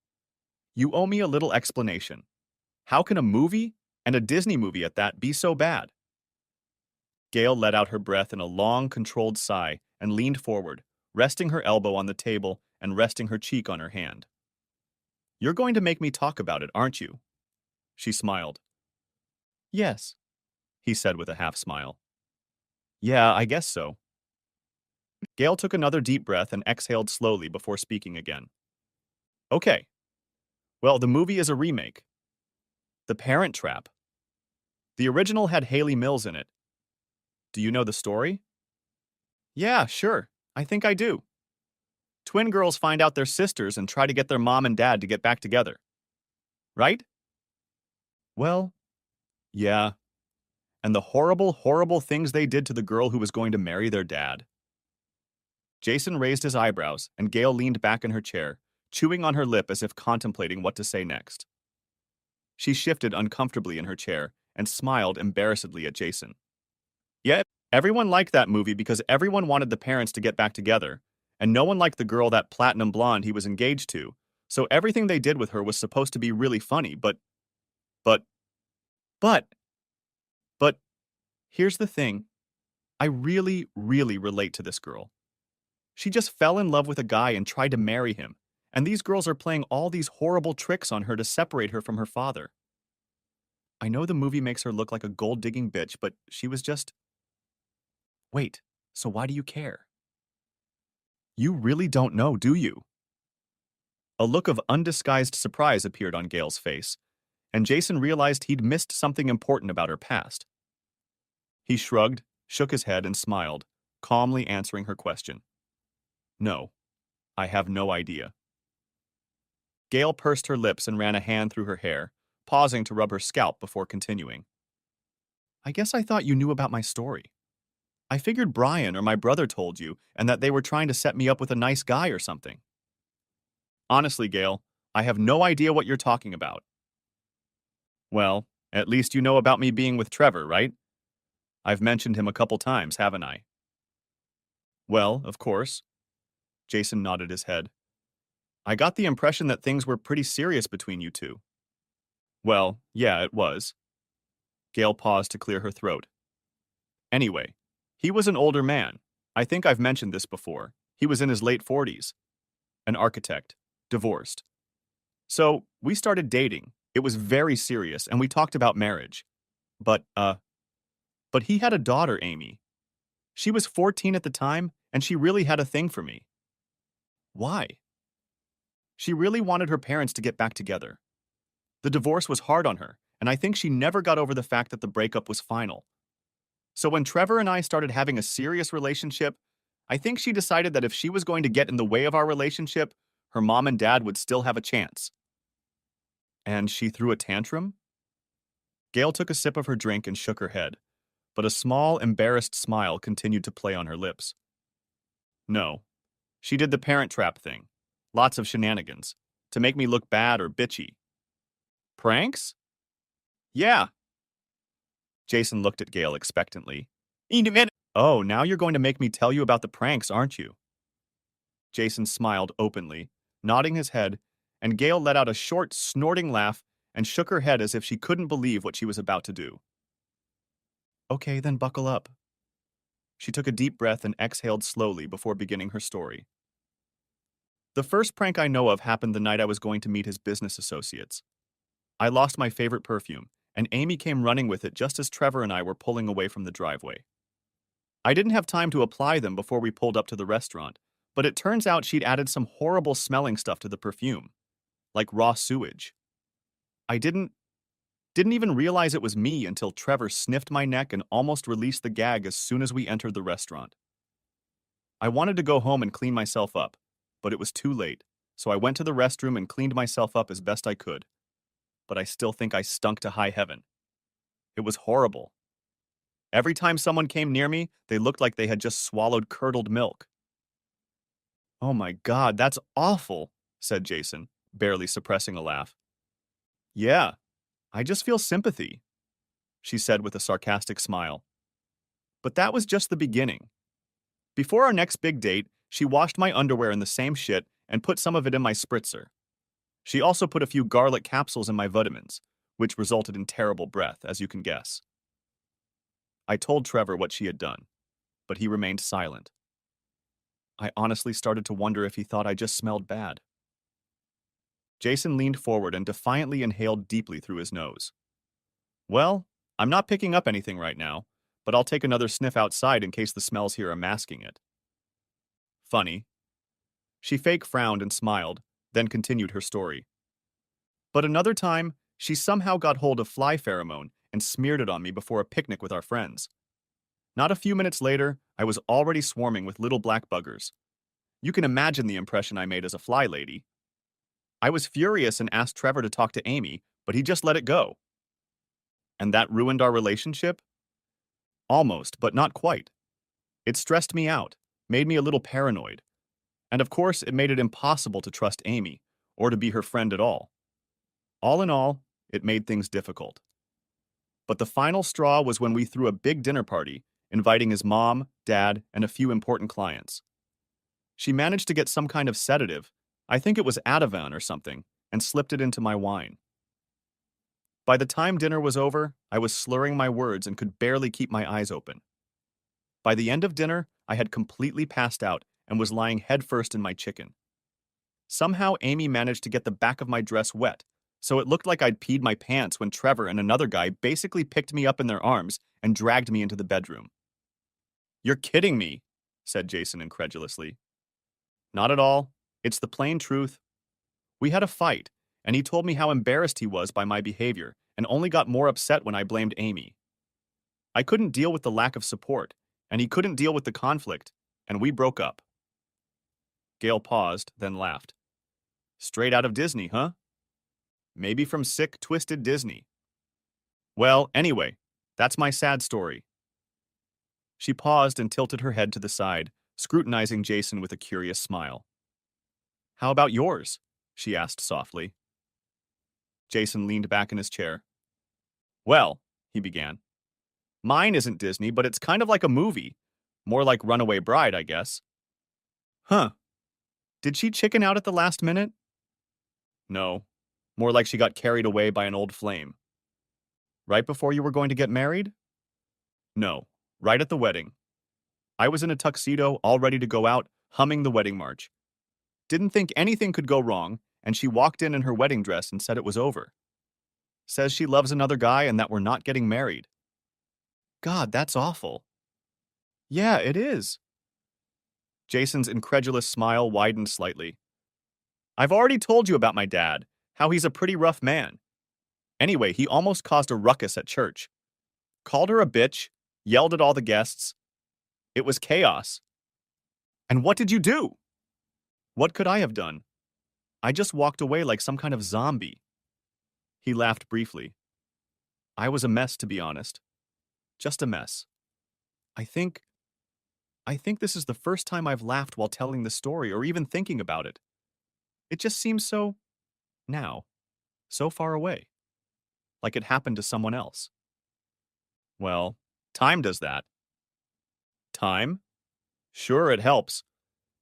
you owe me a little explanation. How can a movie, and a Disney movie at that, be so bad? Gail let out her breath in a long, controlled sigh and leaned forward, resting her elbow on the table and resting her cheek on her hand. You're going to make me talk about it, aren't you? She smiled. Yes, he said with a half smile. Yeah, I guess so. Gail took another deep breath and exhaled slowly before speaking again. Okay. Well, the movie is a remake. The Parent Trap. The original had Hayley Mills in it. Do you know the story? Yeah, sure. I think I do. Twin girls find out they're sisters and try to get their mom and dad to get back together. Right? Well, yeah. And the horrible, horrible things they did to the girl who was going to marry their dad. Jason raised his eyebrows, and Gail leaned back in her chair, chewing on her lip as if contemplating what to say next. She shifted uncomfortably in her chair and smiled embarrassedly at Jason. Yet, everyone liked that movie because everyone wanted the parents to get back together, and no one liked the girl, that platinum blonde he was engaged to, so everything they did with her was supposed to be really funny, but, but, but, here's the thing. I really relate to this girl. She just fell in love with a guy and tried to marry him, and these girls are playing all these horrible tricks on her to separate her from her father. I know the movie makes her look like a gold-digging bitch, but she was just... Wait, so why do you care? You really don't know, do you? A look of undisguised surprise appeared on Gail's face, and Jason realized he'd missed something important about her past. He shrugged, shook his head, and smiled, calmly answering her question. No, I have no idea. Gail pursed her lips and ran a hand through her hair, pausing to rub her scalp before continuing. I guess I thought you knew about my story. I figured Brian or my brother told you, and that they were trying to set me up with a nice guy or something. Honestly, Gail, I have no idea what you're talking about. Well, at least you know about me being with Trevor, right? I've mentioned him a couple times, haven't I? Well, of course. Jason nodded his head. I got the impression that things were pretty serious between you two. Well, yeah, it was. Gail paused to clear her throat. Anyway, he was an older man. I think I've mentioned this before. He was in his late 40s. An architect. Divorced. So, we started dating. It was very serious, and we talked about marriage. But he had a daughter, Amy. She was 14 at the time, and she really had a thing for me. Why? She really wanted her parents to get back together. The divorce was hard on her, and I think she never got over the fact that the breakup was final. So when Trevor and I started having a serious relationship, I think she decided that if she was going to get in the way of our relationship, her mom and dad would still have a chance. And she threw a tantrum? Gail took a sip of her drink and shook her head, but a small, embarrassed smile continued to play on her lips. No, she did the parent trap thing. Lots of shenanigans. To make me look bad or bitchy. Pranks? Yeah. Jason looked at Gail expectantly. Oh, now you're going to make me tell you about the pranks, aren't you? Jason smiled openly, nodding his head, and Gail let out a short, snorting laugh and shook her head as if she couldn't believe what she was about to do. Okay, then buckle up. She took a deep breath and exhaled slowly before beginning her story. The first prank I know of happened the night I was going to meet his business associates. I lost my favorite perfume, and Amy came running with it just as Trevor and I were pulling away from the driveway. I didn't have time to apply them before we pulled up to the restaurant, but it turns out she'd added some horrible smelling stuff to the perfume, like raw sewage. I didn't even realize it was me until Trevor sniffed my neck and almost released the gag as soon as we entered the restaurant. I wanted to go home and clean myself up, but it was too late, so I went to the restroom and cleaned myself up as best I could. But I still think I stunk to high heaven. It was horrible. Every time someone came near me, they looked like they had just swallowed curdled milk. Oh my God, that's awful, said Jason, barely suppressing a laugh. Yeah, I just feel sympathy, she said with a sarcastic smile. But that was just the beginning. Before our next big date, she washed my underwear in the same shit and put some of it in my spritzer. She also put a few garlic capsules in my vitamins, which resulted in terrible breath, as you can guess. I told Trevor what she had done, but he remained silent. I honestly started to wonder if he thought I just smelled bad. Jason leaned forward and defiantly inhaled deeply through his nose. Well, I'm not picking up anything right now, but I'll take another sniff outside in case the smells here are masking it. Funny. She fake frowned and smiled, then continued her story. But another time, she somehow got hold of fly pheromone and smeared it on me before a picnic with our friends. Not a few minutes later, I was already swarming with little black buggers. You can imagine the impression I made as a fly lady. I was furious and asked Trevor to talk to Amy, but he just let it go. And that ruined our relationship? Almost, but not quite. It stressed me out, made me a little paranoid. And of course, it made it impossible to trust Amy, or to be her friend at all. All in all, it made things difficult. But the final straw was when we threw a big dinner party, inviting his mom, dad, and a few important clients. She managed to get some kind of sedative, I think it was Ativan or something, and slipped it into my wine. By the time dinner was over, I was slurring my words and could barely keep my eyes open. By the end of dinner, I had completely passed out and was lying headfirst in my chicken. Somehow Amy managed to get the back of my dress wet, so it looked like I'd peed my pants when Trevor and another guy basically picked me up in their arms and dragged me into the bedroom. You're kidding me, said Jason incredulously. Not at all. It's the plain truth. We had a fight, and he told me how embarrassed he was by my behavior and only got more upset when I blamed Amy. I couldn't deal with the lack of support, and he couldn't deal with the conflict, and we broke up. Gail paused, then laughed. Straight out of Disney, huh? Maybe from sick, twisted Disney. Well, anyway, that's my sad story. She paused and tilted her head to the side, scrutinizing Jason with a curious smile. How about yours? She asked softly. Jason leaned back in his chair. Well, he began. Mine isn't Disney, but it's kind of like a movie. More like Runaway Bride, I guess. Huh. Did she chicken out at the last minute? No. More like she got carried away by an old flame. Right before you were going to get married? No. Right at the wedding. I was in a tuxedo, all ready to go out, humming the wedding march. Didn't think anything could go wrong, and she walked in her wedding dress and said it was over. Says she loves another guy and that we're not getting married. God, that's awful. Yeah, it is. Jason's incredulous smile widened slightly. I've already told you about my dad, how he's a pretty rough man. Anyway, he almost caused a ruckus at church. Called her a bitch, yelled at all the guests. It was chaos. And what did you do? What could I have done? I just walked away like some kind of zombie. He laughed briefly. I was a mess, to be honest. Just a mess. I think this is the first time I've laughed while telling the story or even thinking about it. It just seems so, now, so far away. Like it happened to someone else. Well, time does that. Time? Sure, it helps.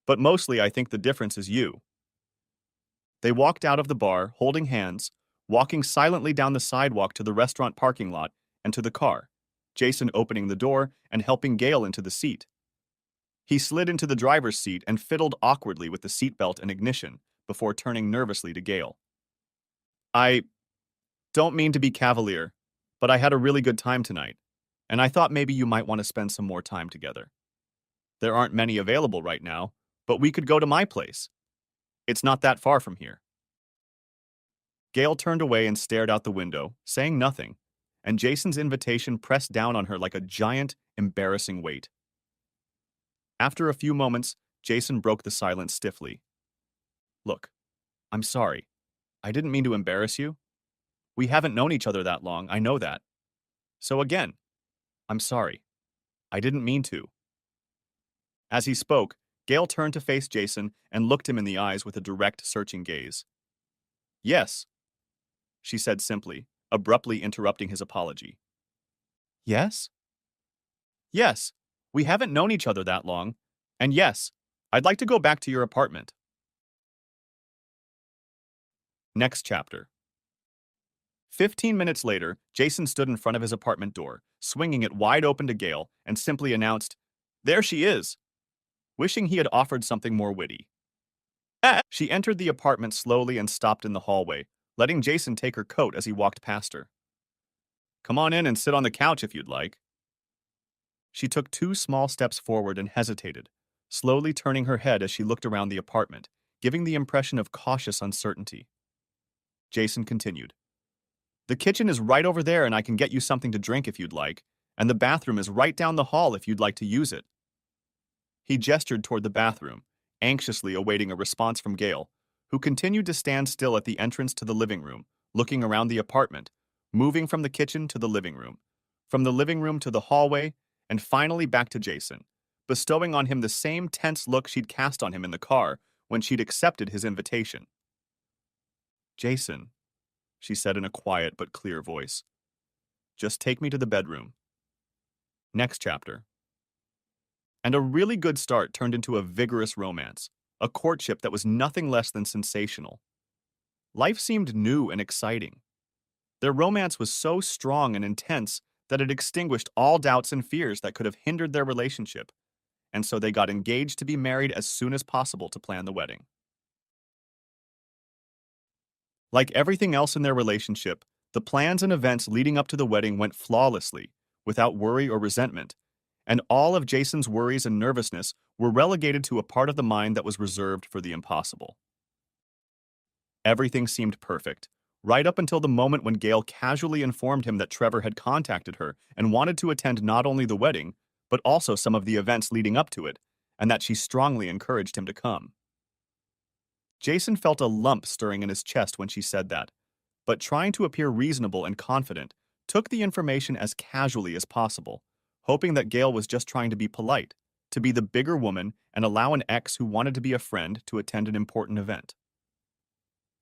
But mostly I think the difference is you. They walked out of the bar, holding hands, walking silently down the sidewalk to the restaurant parking lot and to the car, Jason opening the door and helping Gail into the seat. He slid into the driver's seat and fiddled awkwardly with the seatbelt and ignition before turning nervously to Gail. I don't mean to be cavalier, but I had a really good time tonight, and I thought maybe you might want to spend some more time together. There aren't many available right now, but we could go to my place. It's not that far from here. Gail turned away and stared out the window, saying nothing, and Jason's invitation pressed down on her like a giant, embarrassing weight. After a few moments, Jason broke the silence stiffly. Look, I'm sorry. I didn't mean to embarrass you. We haven't known each other that long, I know that. So again, I'm sorry. I didn't mean to. As he spoke, Gail turned to face Jason and looked him in the eyes with a direct, searching gaze. Yes, she said simply, abruptly interrupting his apology. Yes? Yes, we haven't known each other that long. And yes, I'd like to go back to your apartment. Next chapter. 15 minutes later, Jason stood in front of his apartment door, swinging it wide open to Gail, and simply announced, There she is! Wishing he had offered something more witty. She entered the apartment slowly and stopped in the hallway, letting Jason take her coat as he walked past her. Come on in and sit on the couch if you'd like. She took 2 small steps forward and hesitated, slowly turning her head as she looked around the apartment, giving the impression of cautious uncertainty. Jason continued. The kitchen is right over there and I can get you something to drink if you'd like, and the bathroom is right down the hall if you'd like to use it. He gestured toward the bathroom, anxiously awaiting a response from Gail, who continued to stand still at the entrance to the living room, looking around the apartment, moving from the kitchen to the living room, from the living room to the hallway, and finally back to Jason, bestowing on him the same tense look she'd cast on him in the car when she'd accepted his invitation. Jason, she said in a quiet but clear voice, just take me to the bedroom. Next chapter. And a really good start turned into a vigorous romance, a courtship that was nothing less than sensational. Life seemed new and exciting. Their romance was so strong and intense that it extinguished all doubts and fears that could have hindered their relationship, and so they got engaged to be married as soon as possible to plan the wedding. Like everything else in their relationship, the plans and events leading up to the wedding went flawlessly, without worry or resentment, and all of Jason's worries and nervousness were relegated to a part of the mind that was reserved for the impossible. Everything seemed perfect, right up until the moment when Gail casually informed him that Trevor had contacted her and wanted to attend not only the wedding, but also some of the events leading up to it, and that she strongly encouraged him to come. Jason felt a lump stirring in his chest when she said that, but trying to appear reasonable and confident, took the information as casually as possible, hoping that Gail was just trying to be polite, to be the bigger woman and allow an ex who wanted to be a friend to attend an important event.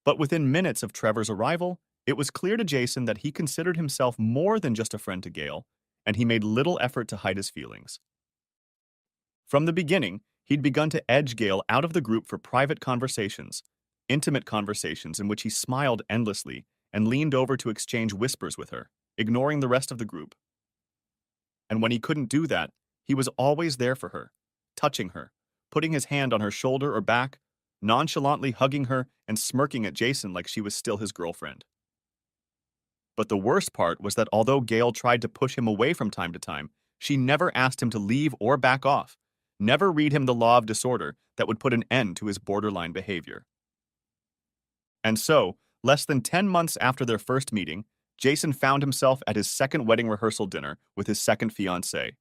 But within minutes of Trevor's arrival, it was clear to Jason that he considered himself more than just a friend to Gail, and he made little effort to hide his feelings. From the beginning, he'd begun to edge Gail out of the group for private conversations, intimate conversations in which he smiled endlessly and leaned over to exchange whispers with her, ignoring the rest of the group. And when he couldn't do that, he was always there for her, touching her, putting his hand on her shoulder or back, nonchalantly hugging her and smirking at Jason like she was still his girlfriend. But the worst part was that although Gail tried to push him away from time to time, she never asked him to leave or back off, never read him the law of disorder that would put an end to his borderline behavior. And so, less than 10 months after their first meeting, Jason found himself at his second wedding rehearsal dinner with his second fiancée.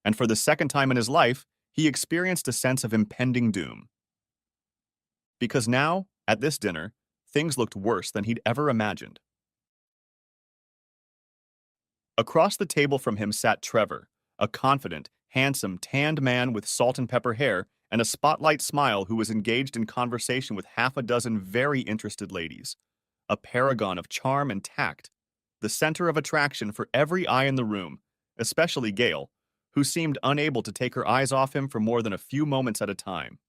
And for the second time in his life, he experienced a sense of impending doom. Because now, at this dinner, things looked worse than he'd ever imagined. Across the table from him sat Trevor, a confident, handsome, tanned man with salt and pepper hair and a spotlight smile who was engaged in conversation with half a dozen very interested ladies. A paragon of charm and tact, the center of attraction for every eye in the room, especially Gail, who seemed unable to take her eyes off him for more than a few moments at a time.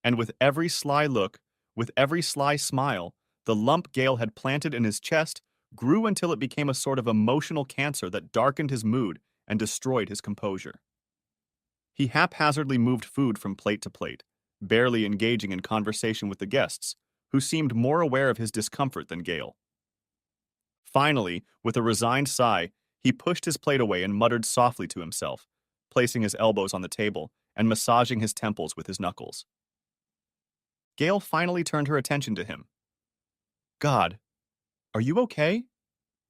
And with every sly look, with every sly smile, the lump Gail had planted in his chest grew until it became a sort of emotional cancer that darkened his mood and destroyed his composure. He haphazardly moved food from plate to plate, barely engaging in conversation with the guests, who seemed more aware of his discomfort than Gail. Finally, with a resigned sigh, he pushed his plate away and muttered softly to himself, placing his elbows on the table and massaging his temples with his knuckles. Gail finally turned her attention to him. "God, are you okay?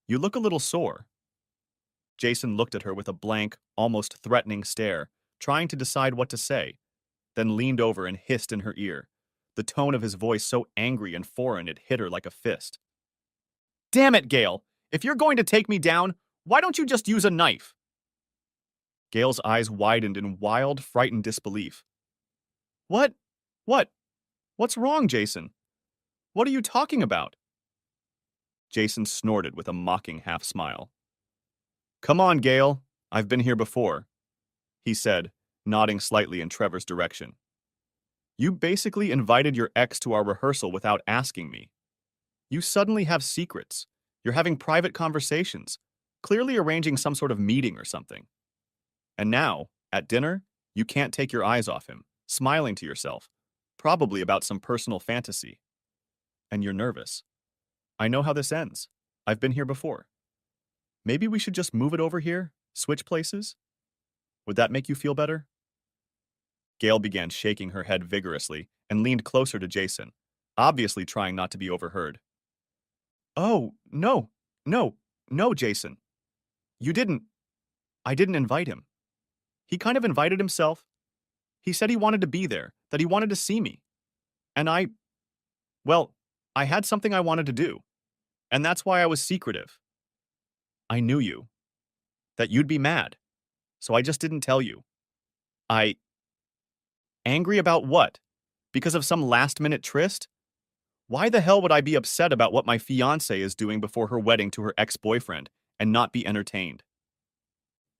You look a little sore." Jason looked at her with a blank, almost threatening stare, trying to decide what to say, then leaned over and hissed in her ear, the tone of his voice so angry and foreign it hit her like a fist. "Damn it, Gail! If you're going to take me down, why don't you just use a knife?" Gail's eyes widened in wild, frightened disbelief. "What? What? What's wrong, Jason? What are you talking about?" Jason snorted with a mocking half-smile. "Come on, Gail. I've been here before," he said, nodding slightly in Trevor's direction. "You basically invited your ex to our rehearsal without asking me. You suddenly have secrets. You're having private conversations, clearly arranging some sort of meeting or something. And now, at dinner, you can't take your eyes off him, smiling to yourself, probably about some personal fantasy. And you're nervous. I know how this ends. I've been here before. Maybe we should just move it over here, switch places? Would that make you feel better?" Gail began shaking her head vigorously and leaned closer to Jason, obviously trying not to be overheard. "Oh, no, no, no, Jason. You didn't. I didn't invite him. He kind of invited himself. He said he wanted to be there, that he wanted to see me. And well, I had something I wanted to do. And that's why I was secretive. I knew you, that you'd be mad, so I just didn't tell you. I... Angry about what? Because of some last-minute tryst? Why the hell would I be upset about what my fiancée is doing before her wedding to her ex-boyfriend and not be entertained?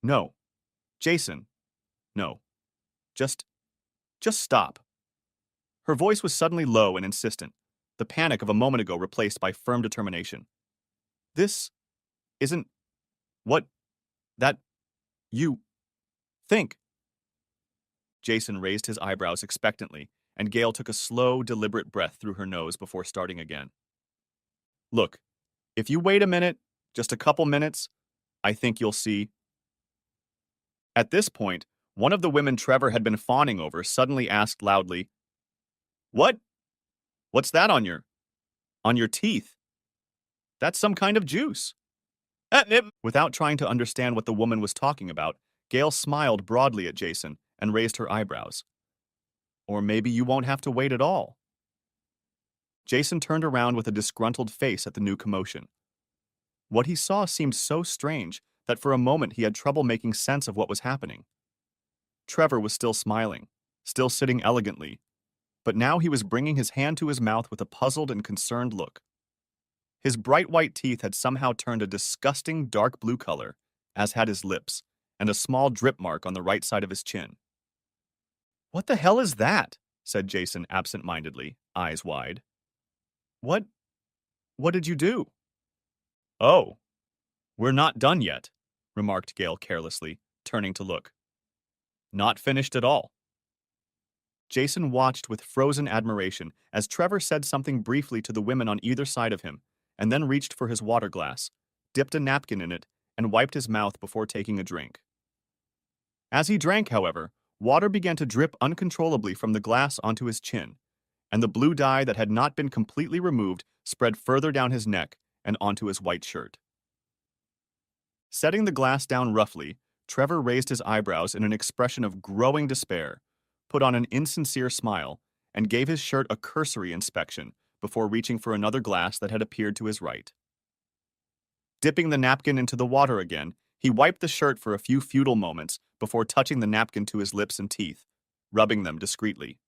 No. Jason. No. Just stop." Her voice was suddenly low and insistent, the panic of a moment ago replaced by firm determination. "This isn't what that you think." Jason raised his eyebrows expectantly, and Gail took a slow, deliberate breath through her nose before starting again. "Look, if you wait a minute, just a couple minutes, I think you'll see." At this point, one of the women Trevor had been fawning over suddenly asked loudly, "What? What's that on your teeth? That's some kind of juice." Without trying to understand what the woman was talking about, Gail smiled broadly at Jason and raised her eyebrows. "Or maybe you won't have to wait at all." Jason turned around with a disgruntled face at the new commotion. What he saw seemed so strange that for a moment he had trouble making sense of what was happening. Trevor was still smiling, still sitting elegantly, but now he was bringing his hand to his mouth with a puzzled and concerned look. His bright white teeth had somehow turned a disgusting dark blue color, as had his lips, and a small drip mark on the right side of his chin. "What the hell is that?" said Jason absent-mindedly, eyes wide. What did you do?" "Oh, we're not done yet," remarked Gail carelessly, turning to look. "Not finished at all." Jason watched with frozen admiration as Trevor said something briefly to the women on either side of him, and then reached for his water glass, dipped a napkin in it, and wiped his mouth before taking a drink. As he drank, however, water began to drip uncontrollably from the glass onto his chin, and the blue dye that had not been completely removed spread further down his neck and onto his white shirt. Setting the glass down roughly, Trevor raised his eyebrows in an expression of growing despair, put on an insincere smile, and gave his shirt a cursory inspection before reaching for another glass that had appeared to his right. Dipping the napkin into the water again, he wiped the shirt for a few futile moments before touching the napkin to his lips and teeth, rubbing them discreetly.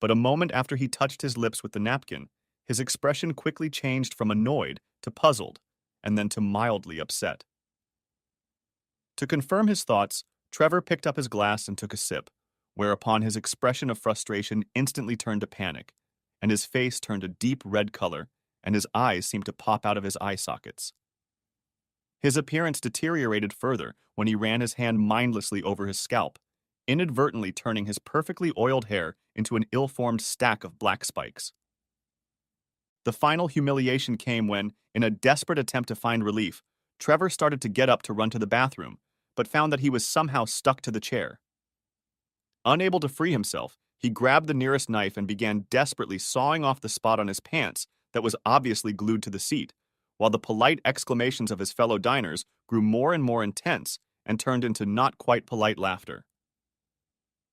But a moment after he touched his lips with the napkin, his expression quickly changed from annoyed to puzzled, and then to mildly upset. To confirm his thoughts, Trevor picked up his glass and took a sip, whereupon his expression of frustration instantly turned to panic, and his face turned a deep red color, and his eyes seemed to pop out of his eye sockets. His appearance deteriorated further when he ran his hand mindlessly over his scalp, inadvertently turning his perfectly oiled hair into an ill-formed stack of black spikes. The final humiliation came when, in a desperate attempt to find relief, Trevor started to get up to run to the bathroom, but found that he was somehow stuck to the chair. Unable to free himself, he grabbed the nearest knife and began desperately sawing off the spot on his pants that was obviously glued to the seat, while the polite exclamations of his fellow diners grew more and more intense and turned into not quite polite laughter.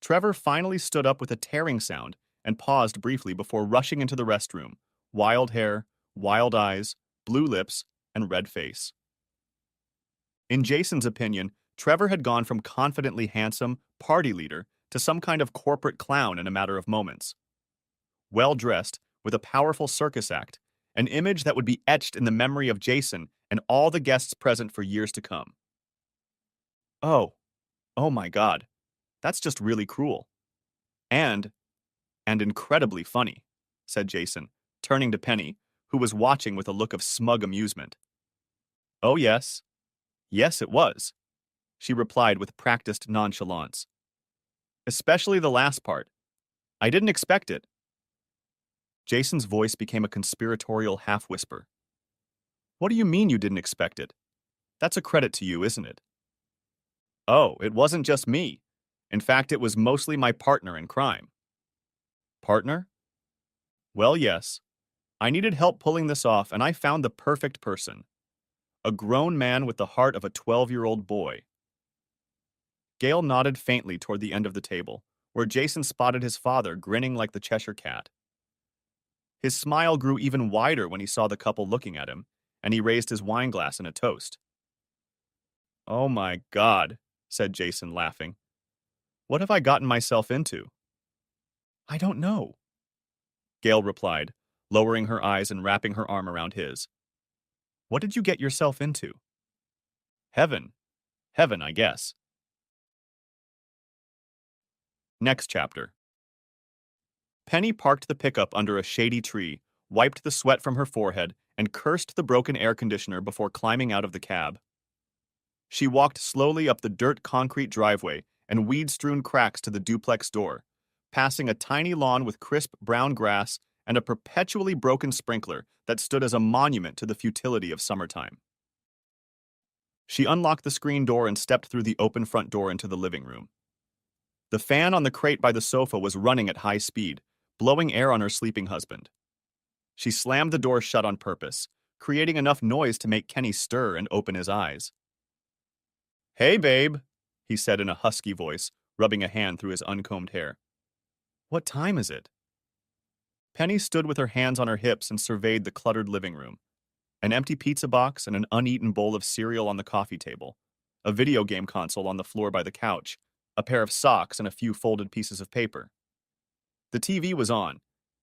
Trevor finally stood up with a tearing sound and paused briefly before rushing into the restroom, wild hair, wild eyes, blue lips, and red face. In Jason's opinion, Trevor had gone from confidently handsome party leader to some kind of corporate clown in a matter of moments. Well-dressed, with a powerful circus act, an image that would be etched in the memory of Jason and all the guests present for years to come. Oh, oh my God, that's just really cruel. And incredibly funny, said Jason, turning to Penny, who was watching with a look of smug amusement. Oh yes, yes it was, she replied with practiced nonchalance. Especially the last part. I didn't expect it. Jason's voice became a conspiratorial half-whisper. What do you mean you didn't expect it? That's a credit to you, isn't it? Oh, it wasn't just me. In fact, it was mostly my partner in crime. Partner? Well, yes. I needed help pulling this off, and I found the perfect person. A grown man with the heart of a 12-year-old boy. Gale nodded faintly toward the end of the table, where Jason spotted his father grinning like the Cheshire Cat. His smile grew even wider when he saw the couple looking at him, and he raised his wine glass in a toast. Oh my God, said Jason, laughing. What have I gotten myself into? I don't know, Gale replied, lowering her eyes and wrapping her arm around his. What did you get yourself into? Heaven. Heaven, I guess. Next chapter. Penny parked the pickup under a shady tree, wiped the sweat from her forehead, and cursed the broken air conditioner before climbing out of the cab. She walked slowly up the dirt concrete driveway and weed-strewn cracks to the duplex door, passing a tiny lawn with crisp brown grass and a perpetually broken sprinkler that stood as a monument to the futility of summertime. She unlocked the screen door and stepped through the open front door into the living room. The fan on the crate by the sofa was running at high speed, blowing air on her sleeping husband. She slammed the door shut on purpose, creating enough noise to make Kenny stir and open his eyes. Hey, babe, he said in a husky voice, rubbing a hand through his uncombed hair. What time is it? Penny stood with her hands on her hips and surveyed the cluttered living room. An empty pizza box and an uneaten bowl of cereal on the coffee table, a video game console on the floor by the couch, a pair of socks and a few folded pieces of paper. The TV was on,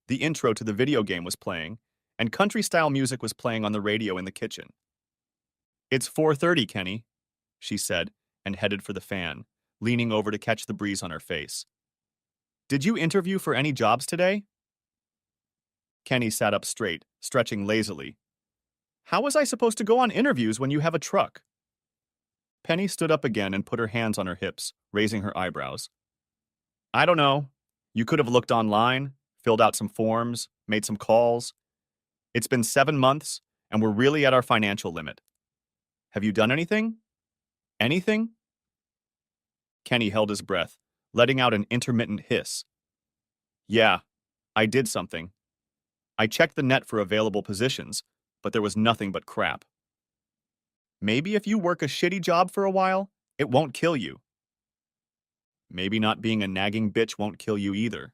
the intro to the video game was playing, and country-style music was playing on the radio in the kitchen. It's 4:30, Kenny, she said, and headed for the fan, leaning over to catch the breeze on her face. Did you interview for any jobs today? Kenny sat up straight, stretching lazily. How was I supposed to go on interviews when you have a truck? Penny stood up again and put her hands on her hips, raising her eyebrows. I don't know. You could have looked online, filled out some forms, made some calls. It's been 7 months, and we're really at our financial limit. Have you done anything? Anything? Kenny held his breath, letting out an intermittent hiss. Yeah, I did something. I checked the net for available positions, but there was nothing but crap. Maybe if you work a shitty job for a while, it won't kill you. Maybe not being a nagging bitch won't kill you either.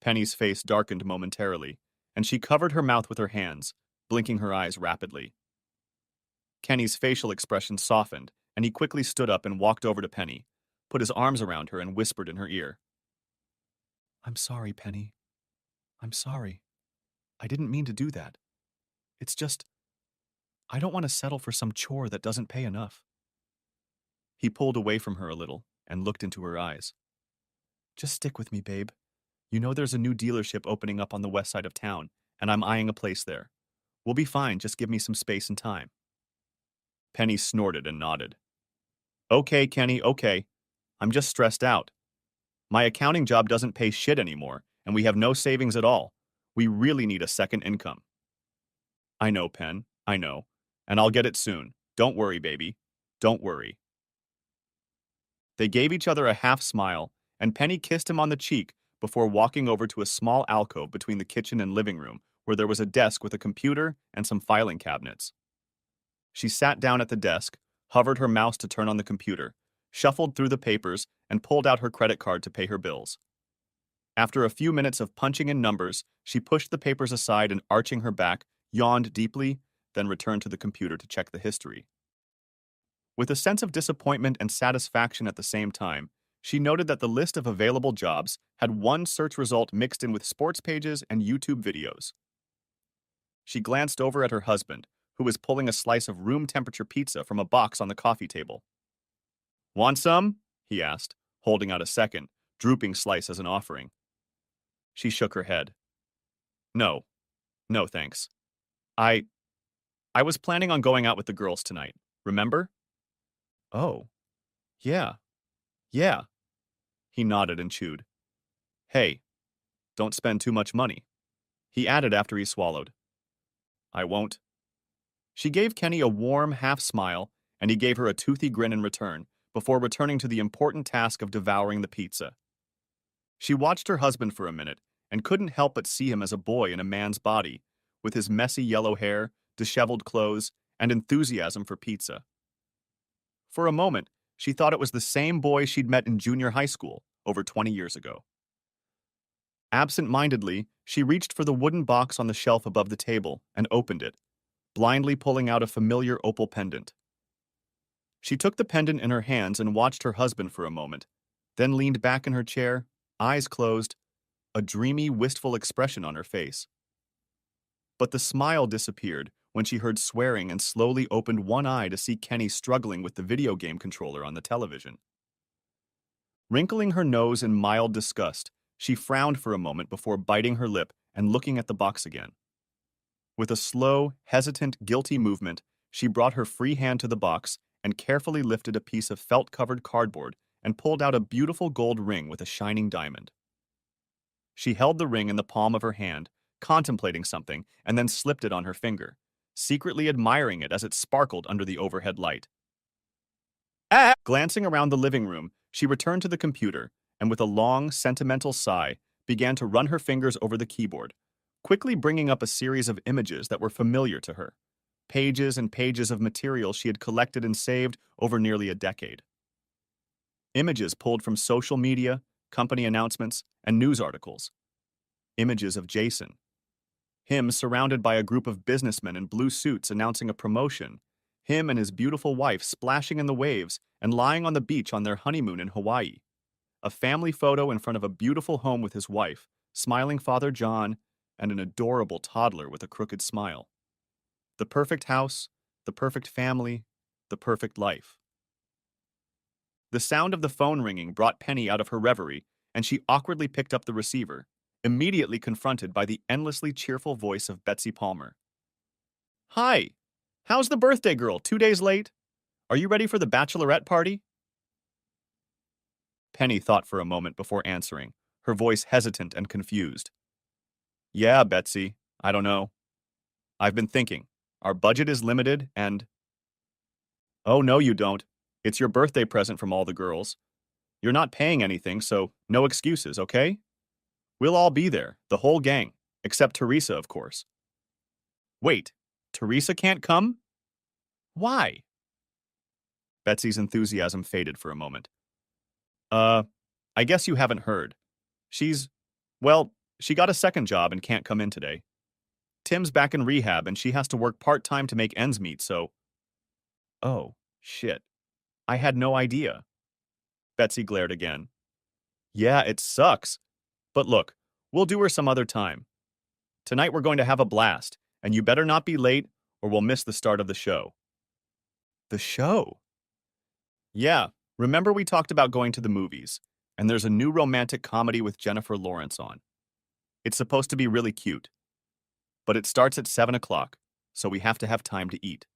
Penny's face darkened momentarily, and she covered her mouth with her hands, blinking her eyes rapidly. Kenny's facial expression softened, and he quickly stood up and walked over to Penny, put his arms around her and whispered in her ear. I'm sorry, Penny. I'm sorry. I didn't mean to do that. It's just, I don't want to settle for some chore that doesn't pay enough. He pulled away from her a little and looked into her eyes. Just stick with me, babe. You know there's a new dealership opening up on the west side of town, and I'm eyeing a place there. We'll be fine, just give me some space and time. Penny snorted and nodded. Okay, Kenny, okay. I'm just stressed out. My accounting job doesn't pay shit anymore, and we have no savings at all. We really need a second income. I know, Pen, I know. And I'll get it soon. Don't worry, baby. Don't worry. They gave each other a half smile, and Penny kissed him on the cheek before walking over to a small alcove between the kitchen and living room, where there was a desk with a computer and some filing cabinets. She sat down at the desk, hovered her mouse to turn on the computer, shuffled through the papers, and pulled out her credit card to pay her bills. After a few minutes of punching in numbers, she pushed the papers aside and, arching her back, yawned deeply, then returned to the computer to check the history. With a sense of disappointment and satisfaction at the same time, she noted that the list of available jobs had one search result mixed in with sports pages and YouTube videos. She glanced over at her husband, who was pulling a slice of room-temperature pizza from a box on the coffee table. Want some? He asked, holding out a second, drooping slice as an offering. She shook her head. No. No, thanks. I was planning on going out with the girls tonight, remember? Oh. Yeah. Yeah. He nodded and chewed. Hey, don't spend too much money. He added after he swallowed. I won't. She gave Kenny a warm half smile, and he gave her a toothy grin in return, before returning to the important task of devouring the pizza. She watched her husband for a minute, and couldn't help but see him as a boy in a man's body, with his messy yellow hair, disheveled clothes, and enthusiasm for pizza. For a moment, she thought it was the same boy she'd met in junior high school, over 20 years ago. Absent-mindedly, she reached for the wooden box on the shelf above the table and opened it, blindly pulling out a familiar opal pendant. She took the pendant in her hands and watched her husband for a moment, then leaned back in her chair, eyes closed, a dreamy, wistful expression on her face. But the smile disappeared when she heard swearing and slowly opened one eye to see Kenny struggling with the video game controller on the television. Wrinkling her nose in mild disgust, she frowned for a moment before biting her lip and looking at the box again. With a slow, hesitant, guilty movement, she brought her free hand to the box and carefully lifted a piece of felt-covered cardboard and pulled out a beautiful gold ring with a shining diamond. She held the ring in the palm of her hand, contemplating something, and then slipped it on her finger, secretly admiring it as it sparkled under the overhead light. Glancing around the living room, she returned to the computer and, with a long, sentimental sigh, began to run her fingers over the keyboard, quickly bringing up a series of images that were familiar to her, pages and pages of material she had collected and saved over nearly a decade. Images pulled from social media, company announcements, and news articles. Images of Jason. Him surrounded by a group of businessmen in blue suits announcing a promotion. Him and his beautiful wife splashing in the waves and lying on the beach on their honeymoon in Hawaii. A family photo in front of a beautiful home with his wife, smiling Father John, and an adorable toddler with a crooked smile. The perfect house, the perfect family, the perfect life. The sound of the phone ringing brought Penny out of her reverie, and she awkwardly picked up the receiver, immediately confronted by the endlessly cheerful voice of Betsy Palmer. Hi! How's the birthday girl, 2 days late? Are you ready for the bachelorette party? Penny thought for a moment before answering, her voice hesitant and confused. Yeah, Betsy, I don't know. I've been thinking. Our budget is limited and… Oh, no, you don't. It's your birthday present from all the girls. You're not paying anything, so no excuses, okay? We'll all be there, the whole gang, except Teresa, of course. Wait, Teresa can't come? Why? Betsy's enthusiasm faded for a moment. Uh, I guess you haven't heard. She's… well, she got a second job and can't come in today. Tim's back in rehab and she has to work part-time to make ends meet, so… Oh, shit. I had no idea. Betsy glared again. Yeah, it sucks. But look, we'll do her some other time. Tonight we're going to have a blast, and you better not be late or we'll miss the start of the show. The show? Yeah, remember we talked about going to the movies, and there's a new romantic comedy with Jennifer Lawrence on. It's supposed to be really cute. But it starts at 7 o'clock, so we have to have time to eat.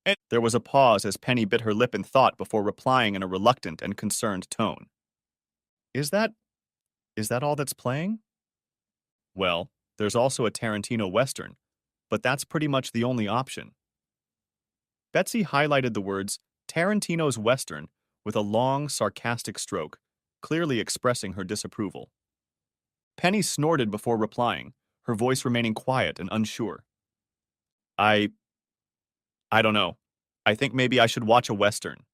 And there was a pause as Penny bit her lip in thought before replying in a reluctant and concerned tone. Is that all that's playing? Well, there's also a Tarantino Western, but that's pretty much the only option. Betsy highlighted the words Tarantino's Western with a long, sarcastic stroke, clearly expressing her disapproval. Penny snorted before replying, her voice remaining quiet and unsure. I don't know. I think maybe I should watch a Western.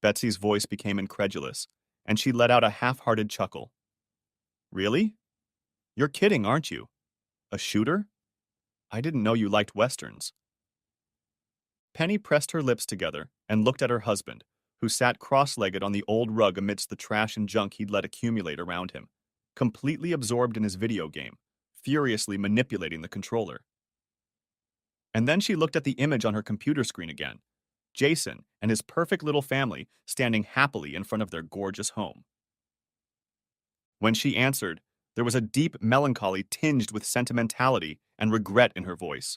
Betsy's voice became incredulous, and she let out a half-hearted chuckle. Really? You're kidding, aren't you? A shooter? I didn't know you liked Westerns. Penny pressed her lips together and looked at her husband, who sat cross-legged on the old rug amidst the trash and junk he'd let accumulate around him, completely absorbed in his video game, furiously manipulating the controller. And then she looked at the image on her computer screen again, Jason and his perfect little family standing happily in front of their gorgeous home. When she answered, there was a deep melancholy tinged with sentimentality and regret in her voice.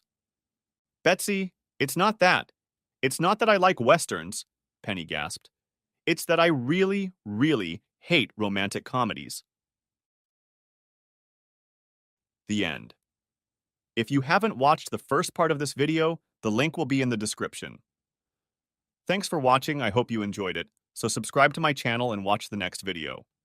Betsy, it's not that. It's not that I like Westerns, Penny gasped. It's that I really, really hate romantic comedies. The end. If you haven't watched the first part of this video, the link will be in the description. Thanks for watching, I hope you enjoyed it, so subscribe to my channel and watch the next video.